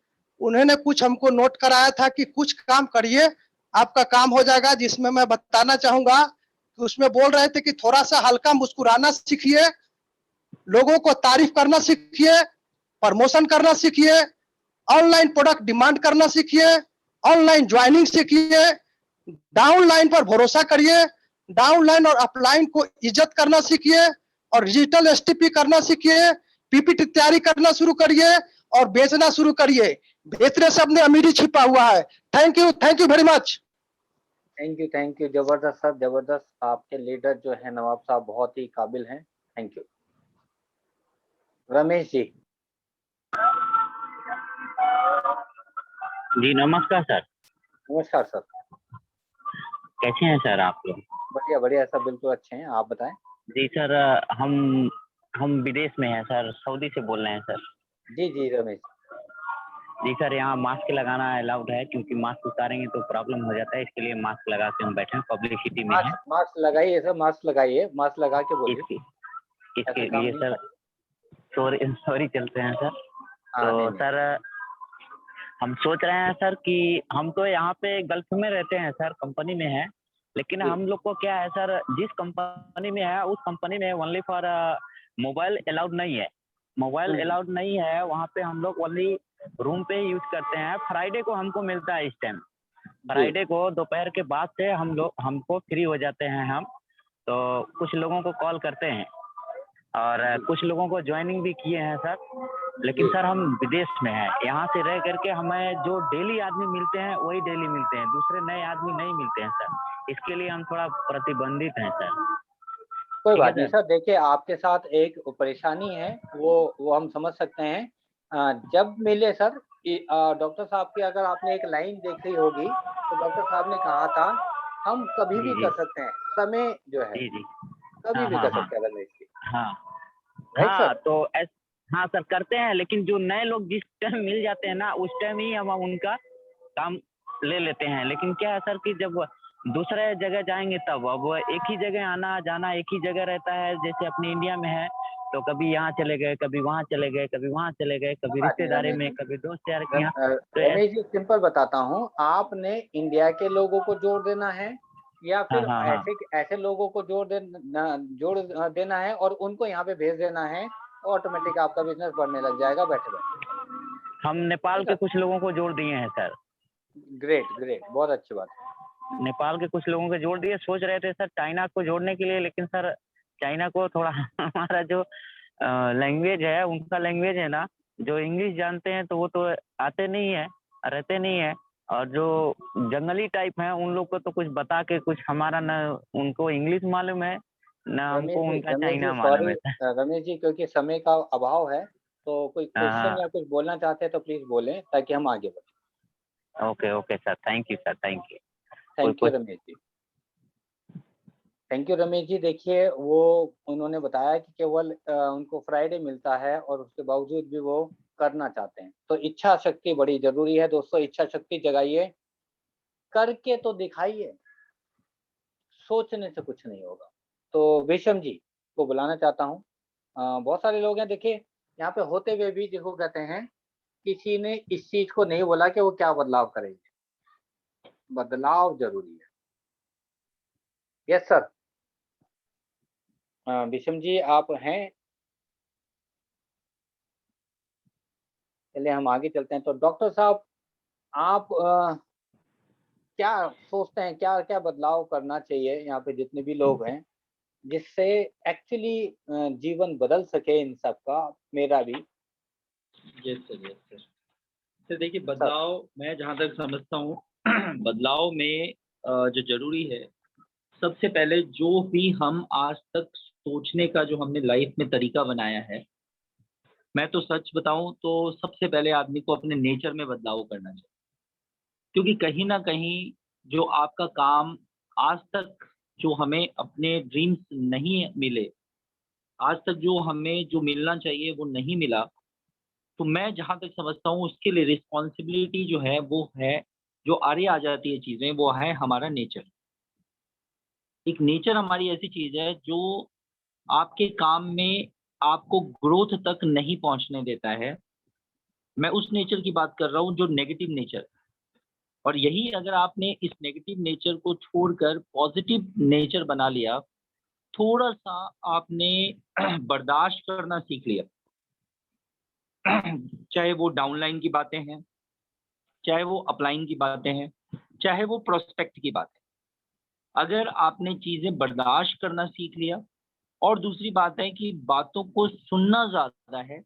[SPEAKER 11] उन्होंने कुछ हमको नोट कराया था कि कुछ काम करिए आपका काम हो जाएगा। जिसमें मैं बताना चाहूंगा कि उसमें बोल रहे थे कि थोड़ा सा हल्का मुस्कुराना सीखिए, लोगों को तारीफ करना सीखिए, प्रमोशन करना सीखिए, ऑनलाइन प्रोडक्ट डिमांड करना सीखिए, ऑनलाइन ज्वाइनिंग सीखिए, डाउनलाइन पर भरोसा करिए, डाउनलाइन और अपलाइन को इज्जत करना सीखिए और डिजिटल एसटीपी करना सीखिए, पीपीटी तैयारी करना शुरू करिए और बेचना शुरू करिए। बेचने से अपने अमीरी छिपा हुआ है। Thank you very much.
[SPEAKER 1] Thank you जबरदस्त सर, जबरदस्त। आपके लीडर जो है नवाब साहब बहुत ही काबिल हैं। Thank you. रमेश जी।
[SPEAKER 12] जी नमस्कार सर।
[SPEAKER 1] नमस्कार सर।
[SPEAKER 12] कैसे हैं सर आप लोग?
[SPEAKER 1] बढ़िया बढ़िया सर, बिल्कुल अच्छे हैं, आप बताएं।
[SPEAKER 12] जी सर, हम विदेश में हैं सर, सऊदी से बोल रहे हैं सर।
[SPEAKER 1] जी जी रमेश।
[SPEAKER 12] जी सर, यहाँ मास्क लगाना अलाउड है क्योंकि मास्क उतारेंगे तो प्रॉब्लम हो जाता है, इसके लिए मास्क लगा के हम बैठे हैं, पब्लिसिटी में है।
[SPEAKER 1] मास्क लगाइए सर, मास्क लगाइए, मास्क लगा के बोलिए।
[SPEAKER 12] इसके लिए सर सॉरी चलते हैं सर। तो सर हम सोच रहे हैं सर कि हम तो यहाँ पे गल्फ में रहते हैं सर, कंपनी में है, लेकिन हम लोग को क्या है सर, जिस कंपनी में है उस कंपनी में ओनली फॉर मोबाइल अलाउड नहीं है। मोबाइल अलाउड नहीं है वहाँ पे, हम लोग ओनली रूम पे ही यूज करते हैं। फ्राइडे को हमको मिलता है इस टाइम, फ्राइडे को दोपहर के बाद से हमको फ्री हो जाते हैं हम। तो कुछ लोगों को कॉल करते हैं और कुछ लोगों को ज्वाइनिंग भी किए हैं सर। लेकिन सर हम विदेश में हैं, यहाँ से रह करके हमें जो डेली आदमी मिलते हैं वही डेली मिलते हैं, दूसरे नए आदमी नहीं मिलते हैं सर। इसके लिए हम थोड़ा प्रतिबंधित हैं सर।
[SPEAKER 1] कोई बात नहीं सर, देखिए आपके साथ एक परेशानी है, वो हम समझ सकते हैं। जब मिले सर कि डॉक्टर साहब की अगर आपने एक लाइन देखी होगी तो डॉक्टर साहब ने कहा था हम कभी भी कर सकते हैं, समय जो है कभी भी कर सकते हैं रमेश जी।
[SPEAKER 12] हाँ तो हाँ सर करते हैं, लेकिन जो नए लोग जिस टाइम मिल जाते हैं ना उस टाइम ही हम उनका काम ले लेते हैं, लेकिन क्या है सर कि जब दूसरे जगह जाएंगे तब अब एक ही जगह आना जाना एक ही जगह रहता है। जैसे अपने इंडिया में है तो कभी यहाँ चले गए, कभी वहाँ चले गए, कभी वहाँ चले गए, कभी
[SPEAKER 1] बात नहीं
[SPEAKER 12] रिश्तेदारी
[SPEAKER 1] रमेश
[SPEAKER 12] में,
[SPEAKER 1] जी,
[SPEAKER 12] कभी दोस्त यार के यहाँ। तो
[SPEAKER 1] रमेश जी सिंपल बताता हूँ, आपने इंडिया के लोगों को जोड़ देना है या फिर
[SPEAKER 12] हाँ हाँ
[SPEAKER 1] ऐसे लोगों को जोड़ देना है और उनको यहाँ पे भेज देना है, ऑटोमेटिक आपका बिजनेस बढ़ने लग जाएगा बैठे बैठे।
[SPEAKER 12] हम नेपाल के कुछ लोगों को जोड़ दिए हैं सर।
[SPEAKER 1] ग्रेट ग्रेट, बहुत अच्छी बात है।
[SPEAKER 12] नेपाल के कुछ लोगों को जोड़ दिए, सोच रहे थे सर चाइना को जोड़ने के लिए, लेकिन सर चाइना को थोड़ा हमारा जो लैंग्वेज है, उनका लैंग्वेज है ना, जो इंग्लिश जानते हैं तो वो तो आते नहीं है, रहते नहीं है, और जो जंगली टाइप है उन लोग को तो कुछ बता के कुछ हमारा ना उनको इंग्लिश मालूम है ना हमको उनका चाइना मालूम है सर।
[SPEAKER 1] रमेश जी क्योंकि समय का अभाव है, तो कोई क्वेश्चन या कुछ बोलना चाहते हैं तो प्लीज बोलें ताकि हम आगे बढ़ें।
[SPEAKER 12] Okay okay sir, thank you sir, thank you.
[SPEAKER 1] Thank you Ramesh ji, thank you Ramesh ji. देखिए वो उन्होंने बताया कि केवल उनको फ्राइडे मिलता है और उसके बावजूद भी वो करना चाहते हैं, तो इच्छा शक्ति बड़ी जरूरी है दोस्तों। इच्छा शक्ति जगाइए, करके तो दिखाइए, सोचने से कुछ नहीं होगा। तो विषम जी को बुलाना चाहता हूँ। बहुत सारे लोग हैं, देखिए यहाँ पे होते हुए भी देखो कहते हैं किसी ने इस चीज को नहीं बोला कि वो क्या बदलाव करेंगे। बदलाव जरूरी है। यस सर, विषम जी आप हैं? चलिए हम आगे चलते हैं। तो डॉक्टर साहब आप क्या सोचते हैं, क्या क्या बदलाव करना चाहिए यहाँ पे जितने भी लोग हैं, जिससे एक्चुअली जीवन बदल सके इन सब का, मेरा भी?
[SPEAKER 2] Yes sir, yes sir. तो देखिए बदलाव मैं जहाँ तक समझता हूँ बदलाव में जो जरूरी है, सबसे पहले जो भी हम आज तक सोचने का जो हमने लाइफ में तरीका बनाया है, मैं तो सच बताऊं तो सबसे पहले आदमी को अपने नेचर में बदलाव करना चाहिए। क्योंकि कहीं ना कहीं जो आपका काम आज तक जो हमें अपने ड्रीम्स नहीं मिले, आज तक जो हमें जो मिलना चाहिए वो नहीं मिला, तो मैं जहाँ तक समझता हूँ उसके लिए रिस्पॉन्सिबिलिटी जो है वो है, जो आगे आ जाती है चीज़ें, वो है हमारा नेचर। एक नेचर हमारी ऐसी चीज़ है जो आपके काम में आपको ग्रोथ तक नहीं पहुँचने देता है। मैं उस नेचर की बात कर रहा हूँ जो नेगेटिव नेचर। और यही अगर आपने इस नेगेटिव नेचर को छोड़कर पॉजिटिव नेचर बना लिया, थोड़ा-सा आपने बर्दाश्त करना सीख लिया, चाहे वो डाउनलाइन की बातें हैं, चाहे वो अपलाइन की बातें हैं, चाहे वो प्रोस्पेक्ट की बातें। अगर आपने चीज़ें बर्दाश्त करना सीख लिया, और दूसरी बात है कि बातों को सुनना ज़्यादा है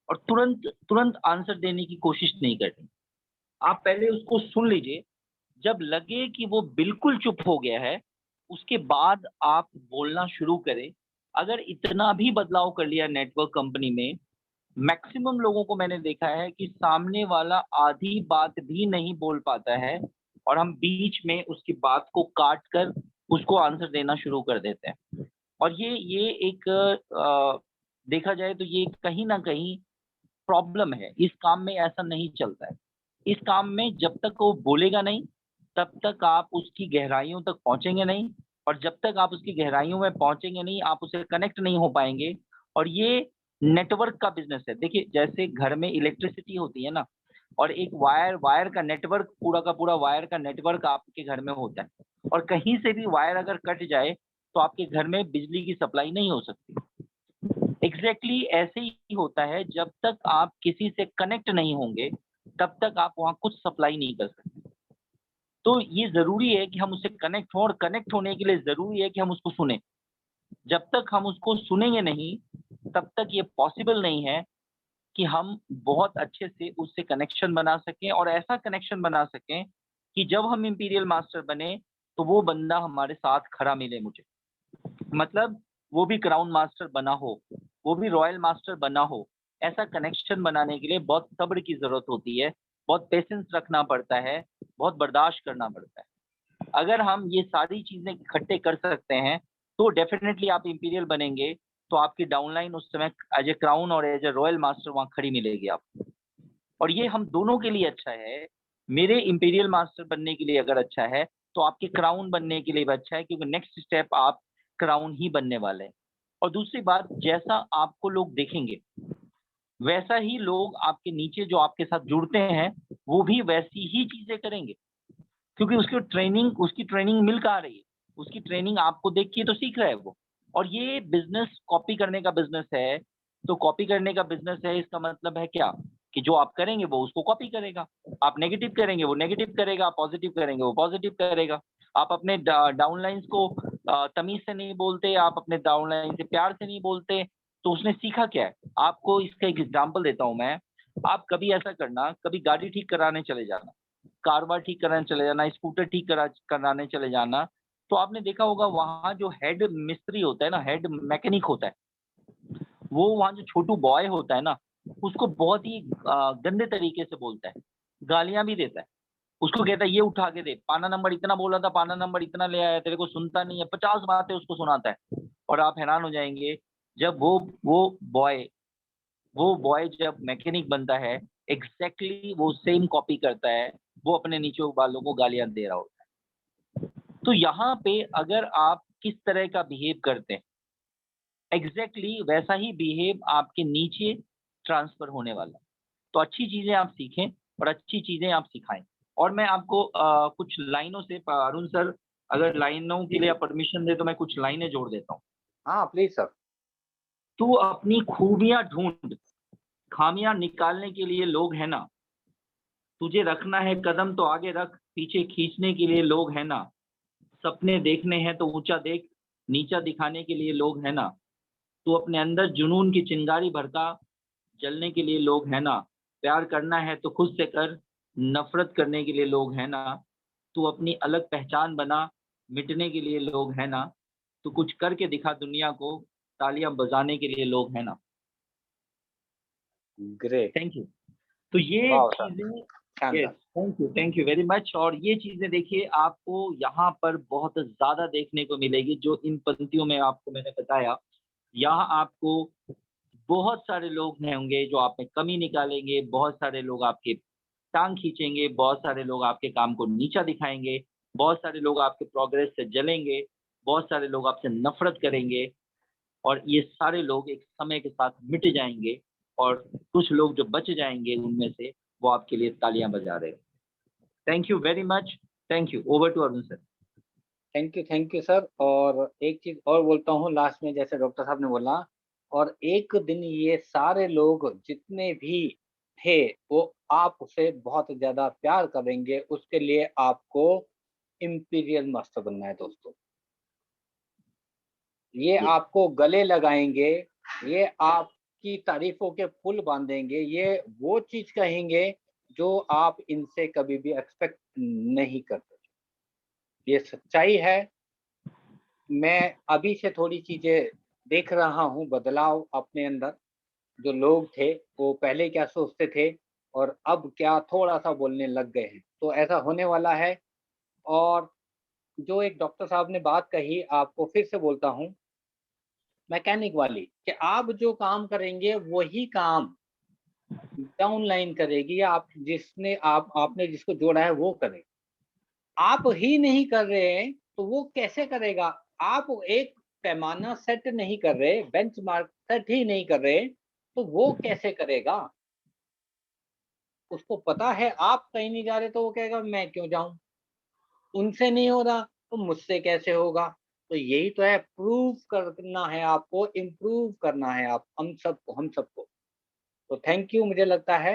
[SPEAKER 2] और तुरंत आंसर देने की कोशिश नहीं करनी। आप पहले उसको सुन लीजिए, जब लगे कि वो बिल्कुल चुप हो गया है, उसके बाद आप बोलना शुरू करें। अगर इतना भी बदलाव कर लिया नेटवर्क कंपनी में, मैक्सिमम लोगों को मैंने देखा है कि सामने वाला आधी बात भी नहीं बोल पाता है और हम बीच में उसकी बात को काट कर उसको आंसर देना शुरू कर देते हैं। और ये एक देखा जाए तो ये कहीं ना कहीं प्रॉब्लम है। इस काम में ऐसा नहीं चलता है। इस काम में जब तक वो बोलेगा नहीं, तब तक आप उसकी गहराइयों तक पहुंचेंगे नहीं, और जब तक आप उसकी गहराइयों में पहुंचेंगे नहीं, आप उसे कनेक्ट नहीं हो पाएंगे। और ये नेटवर्क का बिजनेस है। देखिए जैसे घर में इलेक्ट्रिसिटी होती है ना, और एक वायर का नेटवर्क, पूरा का पूरा वायर का नेटवर्क आपके घर में होता है, और कहीं से भी वायर अगर कट जाए तो आपके घर में बिजली की सप्लाई नहीं हो सकती। एग्जैक्टली ऐसे ही होता है, जब तक आप किसी से कनेक्ट नहीं होंगे तब तक आप वहाँ कुछ सप्लाई नहीं कर सकते। तो ये ज़रूरी है कि हम उससे कनेक्ट हों, और कनेक्ट होने के लिए ज़रूरी है कि हम उसको सुनें। जब तक हम उसको सुनेंगे नहीं, तब तक ये पॉसिबल नहीं है कि हम बहुत अच्छे से उससे कनेक्शन बना सकें, और ऐसा कनेक्शन बना सकें कि जब हम इंपीरियल मास्टर बने तो वो बंदा हमारे साथ खड़ा मिले मुझे। मतलब वो भी क्राउन मास्टर बना हो, वो भी रॉयल मास्टर बना हो। ऐसा कनेक्शन बनाने के लिए बहुत सब्र की ज़रूरत होती है, बहुत पेशेंस रखना पड़ता है, बहुत बर्दाश्त करना पड़ता है। अगर हम ये सारी चीज़ें इकट्ठे कर सकते हैं तो डेफिनेटली आप इंपीरियल बनेंगे, तो आपकी डाउनलाइन उस समय एज ए क्राउन और एज ए रॉयल मास्टर वहाँ खड़ी मिलेगी आपको। और ये हम दोनों के लिए अच्छा है। मेरे इंपीरियल मास्टर बनने के लिए अगर अच्छा है तो आपके क्राउन बनने के लिए भी अच्छा है, क्योंकि नेक्स्ट स्टेप आप क्राउन ही बनने वाले हैं। और दूसरी बात, जैसा आपको लोग देखेंगे वैसा ही लोग आपके नीचे जो आपके साथ जुड़ते हैं वो भी वैसी ही चीजें करेंगे, क्योंकि उसकी ट्रेनिंग मिल कहाँ रही है, उसकी ट्रेनिंग आपको देख के तो सीख रहा है वो। और ये बिजनेस कॉपी करने का बिजनेस है, तो कॉपी करने का बिजनेस है, इसका मतलब है क्या कि जो आप करेंगे वो उसको कॉपी करेगा, आप नेगेटिव करेंगे वो नेगेटिव करेगा, आप पॉजिटिव करेंगे वो पॉजिटिव करेगा। आप अपने डाउनलाइंस को तमीज से नहीं बोलते, आप अपने डाउनलाइन से प्यार से नहीं बोलते, तो उसने सीखा क्या है। आपको इसका एक एग्जाम्पल देता हूँ मैं। आप कभी ऐसा करना, कभी गाड़ी ठीक कराने चले जाना, कारवार ठीक कराने चले जाना, स्कूटर ठीक कराने चले जाना, तो आपने देखा होगा वहाँ जो हेड मिस्त्री होता है ना, हेड मैकेनिक होता है, वो वहाँ जो छोटू बॉय होता है ना, उसको बहुत ही गंदे तरीके से बोलता है, गालियां भी देता है। उसको कहता है ये उठा के दे, पाना नंबर इतना बोला था, पाना नंबर इतना ले आया, तेरे को सुनता नहीं है, 50 बातें उसको सुनाता है। और आप हैरान हो जाएंगे जब वो बॉय जब मैकेनिक बनता है, एग्जैक्टली वो सेम कॉपी करता है, वो अपने नीचे वालों को गालियां दे रहा होता है। तो यहाँ पे अगर आप किस तरह का बिहेव करते हैं, एग्जैक्टली वैसा ही बिहेव आपके नीचे ट्रांसफर होने वाला है। तो अच्छी चीजें आप सीखें और अच्छी चीजें आप सिखाएं। और मैं आपको कुछ लाइनों से, अरुण सर अगर लाइनों के लिए आप परमिशन दे तो मैं कुछ लाइनें जोड़ देता हूँ।
[SPEAKER 1] हाँ प्लीज सर।
[SPEAKER 2] तू अपनी खूबियां ढूंढ, खामियां निकालने के लिए लोग हैं ना, तुझे रखना है कदम तो आगे रख, पीछे खींचने के लिए लोग हैं ना, सपने देखने हैं तो ऊंचा देख, नीचा दिखाने के लिए लोग हैं ना, तू अपने अंदर जुनून की चिंगारी भड़का, जलने के लिए लोग हैं ना, प्यार करना है तो खुद से कर, नफरत करने के लिए लोग हैं ना, तू अपनी अलग पहचान बना, मिटने के लिए लोग हैं ना, तू कुछ करके दिखा दुनिया को, तालियां बजाने के लिए लोग हैं ना।
[SPEAKER 1] Great,
[SPEAKER 2] thank you. तो ये चीजें, थैंक यू वेरी मच। और ये चीजें देखिए आपको यहाँ पर बहुत ज्यादा देखने को मिलेगी, जो इन पंक्तियों में आपको मैंने बताया। यहाँ आपको बहुत सारे लोग होंगे जो आप में कमी निकालेंगे, बहुत सारे लोग आपके टांग खींचेंगे, बहुत सारे लोग आपके काम को नीचा दिखाएंगे, बहुत सारे लोग आपके प्रोग्रेस से जलेंगे, बहुत सारे लोग आपसे नफरत करेंगे, और ये सारे लोग एक समय के साथ मिट जाएंगे, और कुछ लोग जो बच जाएंगे उनमें से वो आपके लिए तालियां बजा रहे हैं। Thank you very much, thank you. Over to Arun sir.
[SPEAKER 1] Thank you sir. और एक चीज और बोलता हूँ लास्ट में, जैसे डॉक्टर साहब ने बोला, और एक दिन ये सारे लोग जितने भी थे वो आपसे बहुत ज्यादा प्यार करेंगे, उसके लिए आपको इंपीरियल मास्टर बनना है दोस्तों। ये आपको गले लगाएंगे, ये आपकी तारीफों के पुल बांधेंगे, ये वो चीज कहेंगे जो आप इनसे कभी भी एक्सपेक्ट नहीं करते। ये सच्चाई है। मैं अभी से थोड़ी चीजें देख रहा हूँ, बदलाव अपने अंदर। जो लोग थे वो पहले क्या सोचते थे और अब क्या थोड़ा सा बोलने लग गए हैं, तो ऐसा होने वाला है। और जो एक डॉक्टर साहब ने बात कही, आपको फिर से बोलता हूँ, मैकेनिक वाली, कि आप जो काम करेंगे वही काम डाउनलाइन करेगी, या आपने जिसको जोड़ा है वो करे। आप ही नहीं कर रहे हैं तो वो कैसे करेगा। आप एक पैमाना सेट नहीं कर रहे, बेंचमार्क सेट ही नहीं कर रहे, तो वो कैसे करेगा। उसको पता है आप कहीं नहीं जा रहे, तो वो कहेगा मैं क्यों जाऊं, उनसे नहीं हो रहा तो मुझसे कैसे होगा। तो यही तो है, प्रूव करना है आपको, इम्प्रूव करना है आप हम सबको। तो थैंक यू। मुझे लगता है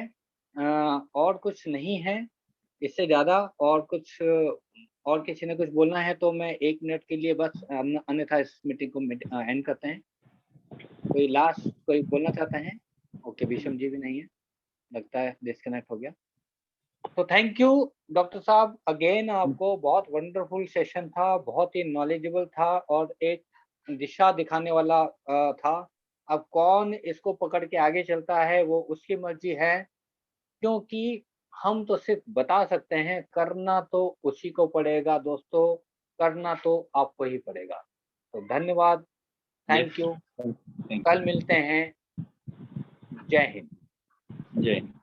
[SPEAKER 1] और कुछ नहीं है इससे ज्यादा। और कुछ और किसी ने कुछ बोलना है तो मैं 1 मिनट के लिए बस, अन्यथा इस मीटिंग को एंड करते हैं। कोई लास्ट कोई बोलना चाहते हैं? ओके, विषम जी भी नहीं है, लगता है डिस्कनेक्ट हो गया। तो थैंक यू डॉक्टर साहब अगेन, आपको बहुत वंडरफुल सेशन था, बहुत ही नॉलेजेबल था और एक दिशा दिखाने वाला था। अब कौन इसको पकड़ के आगे चलता है वो उसकी मर्जी है, क्योंकि हम तो सिर्फ बता सकते हैं, करना तो उसी को पड़ेगा दोस्तों, करना तो आपको ही पड़ेगा। तो धन्यवाद, थैंक यू। कल मिलते हैं। जय हिंद।
[SPEAKER 2] जय हिंद।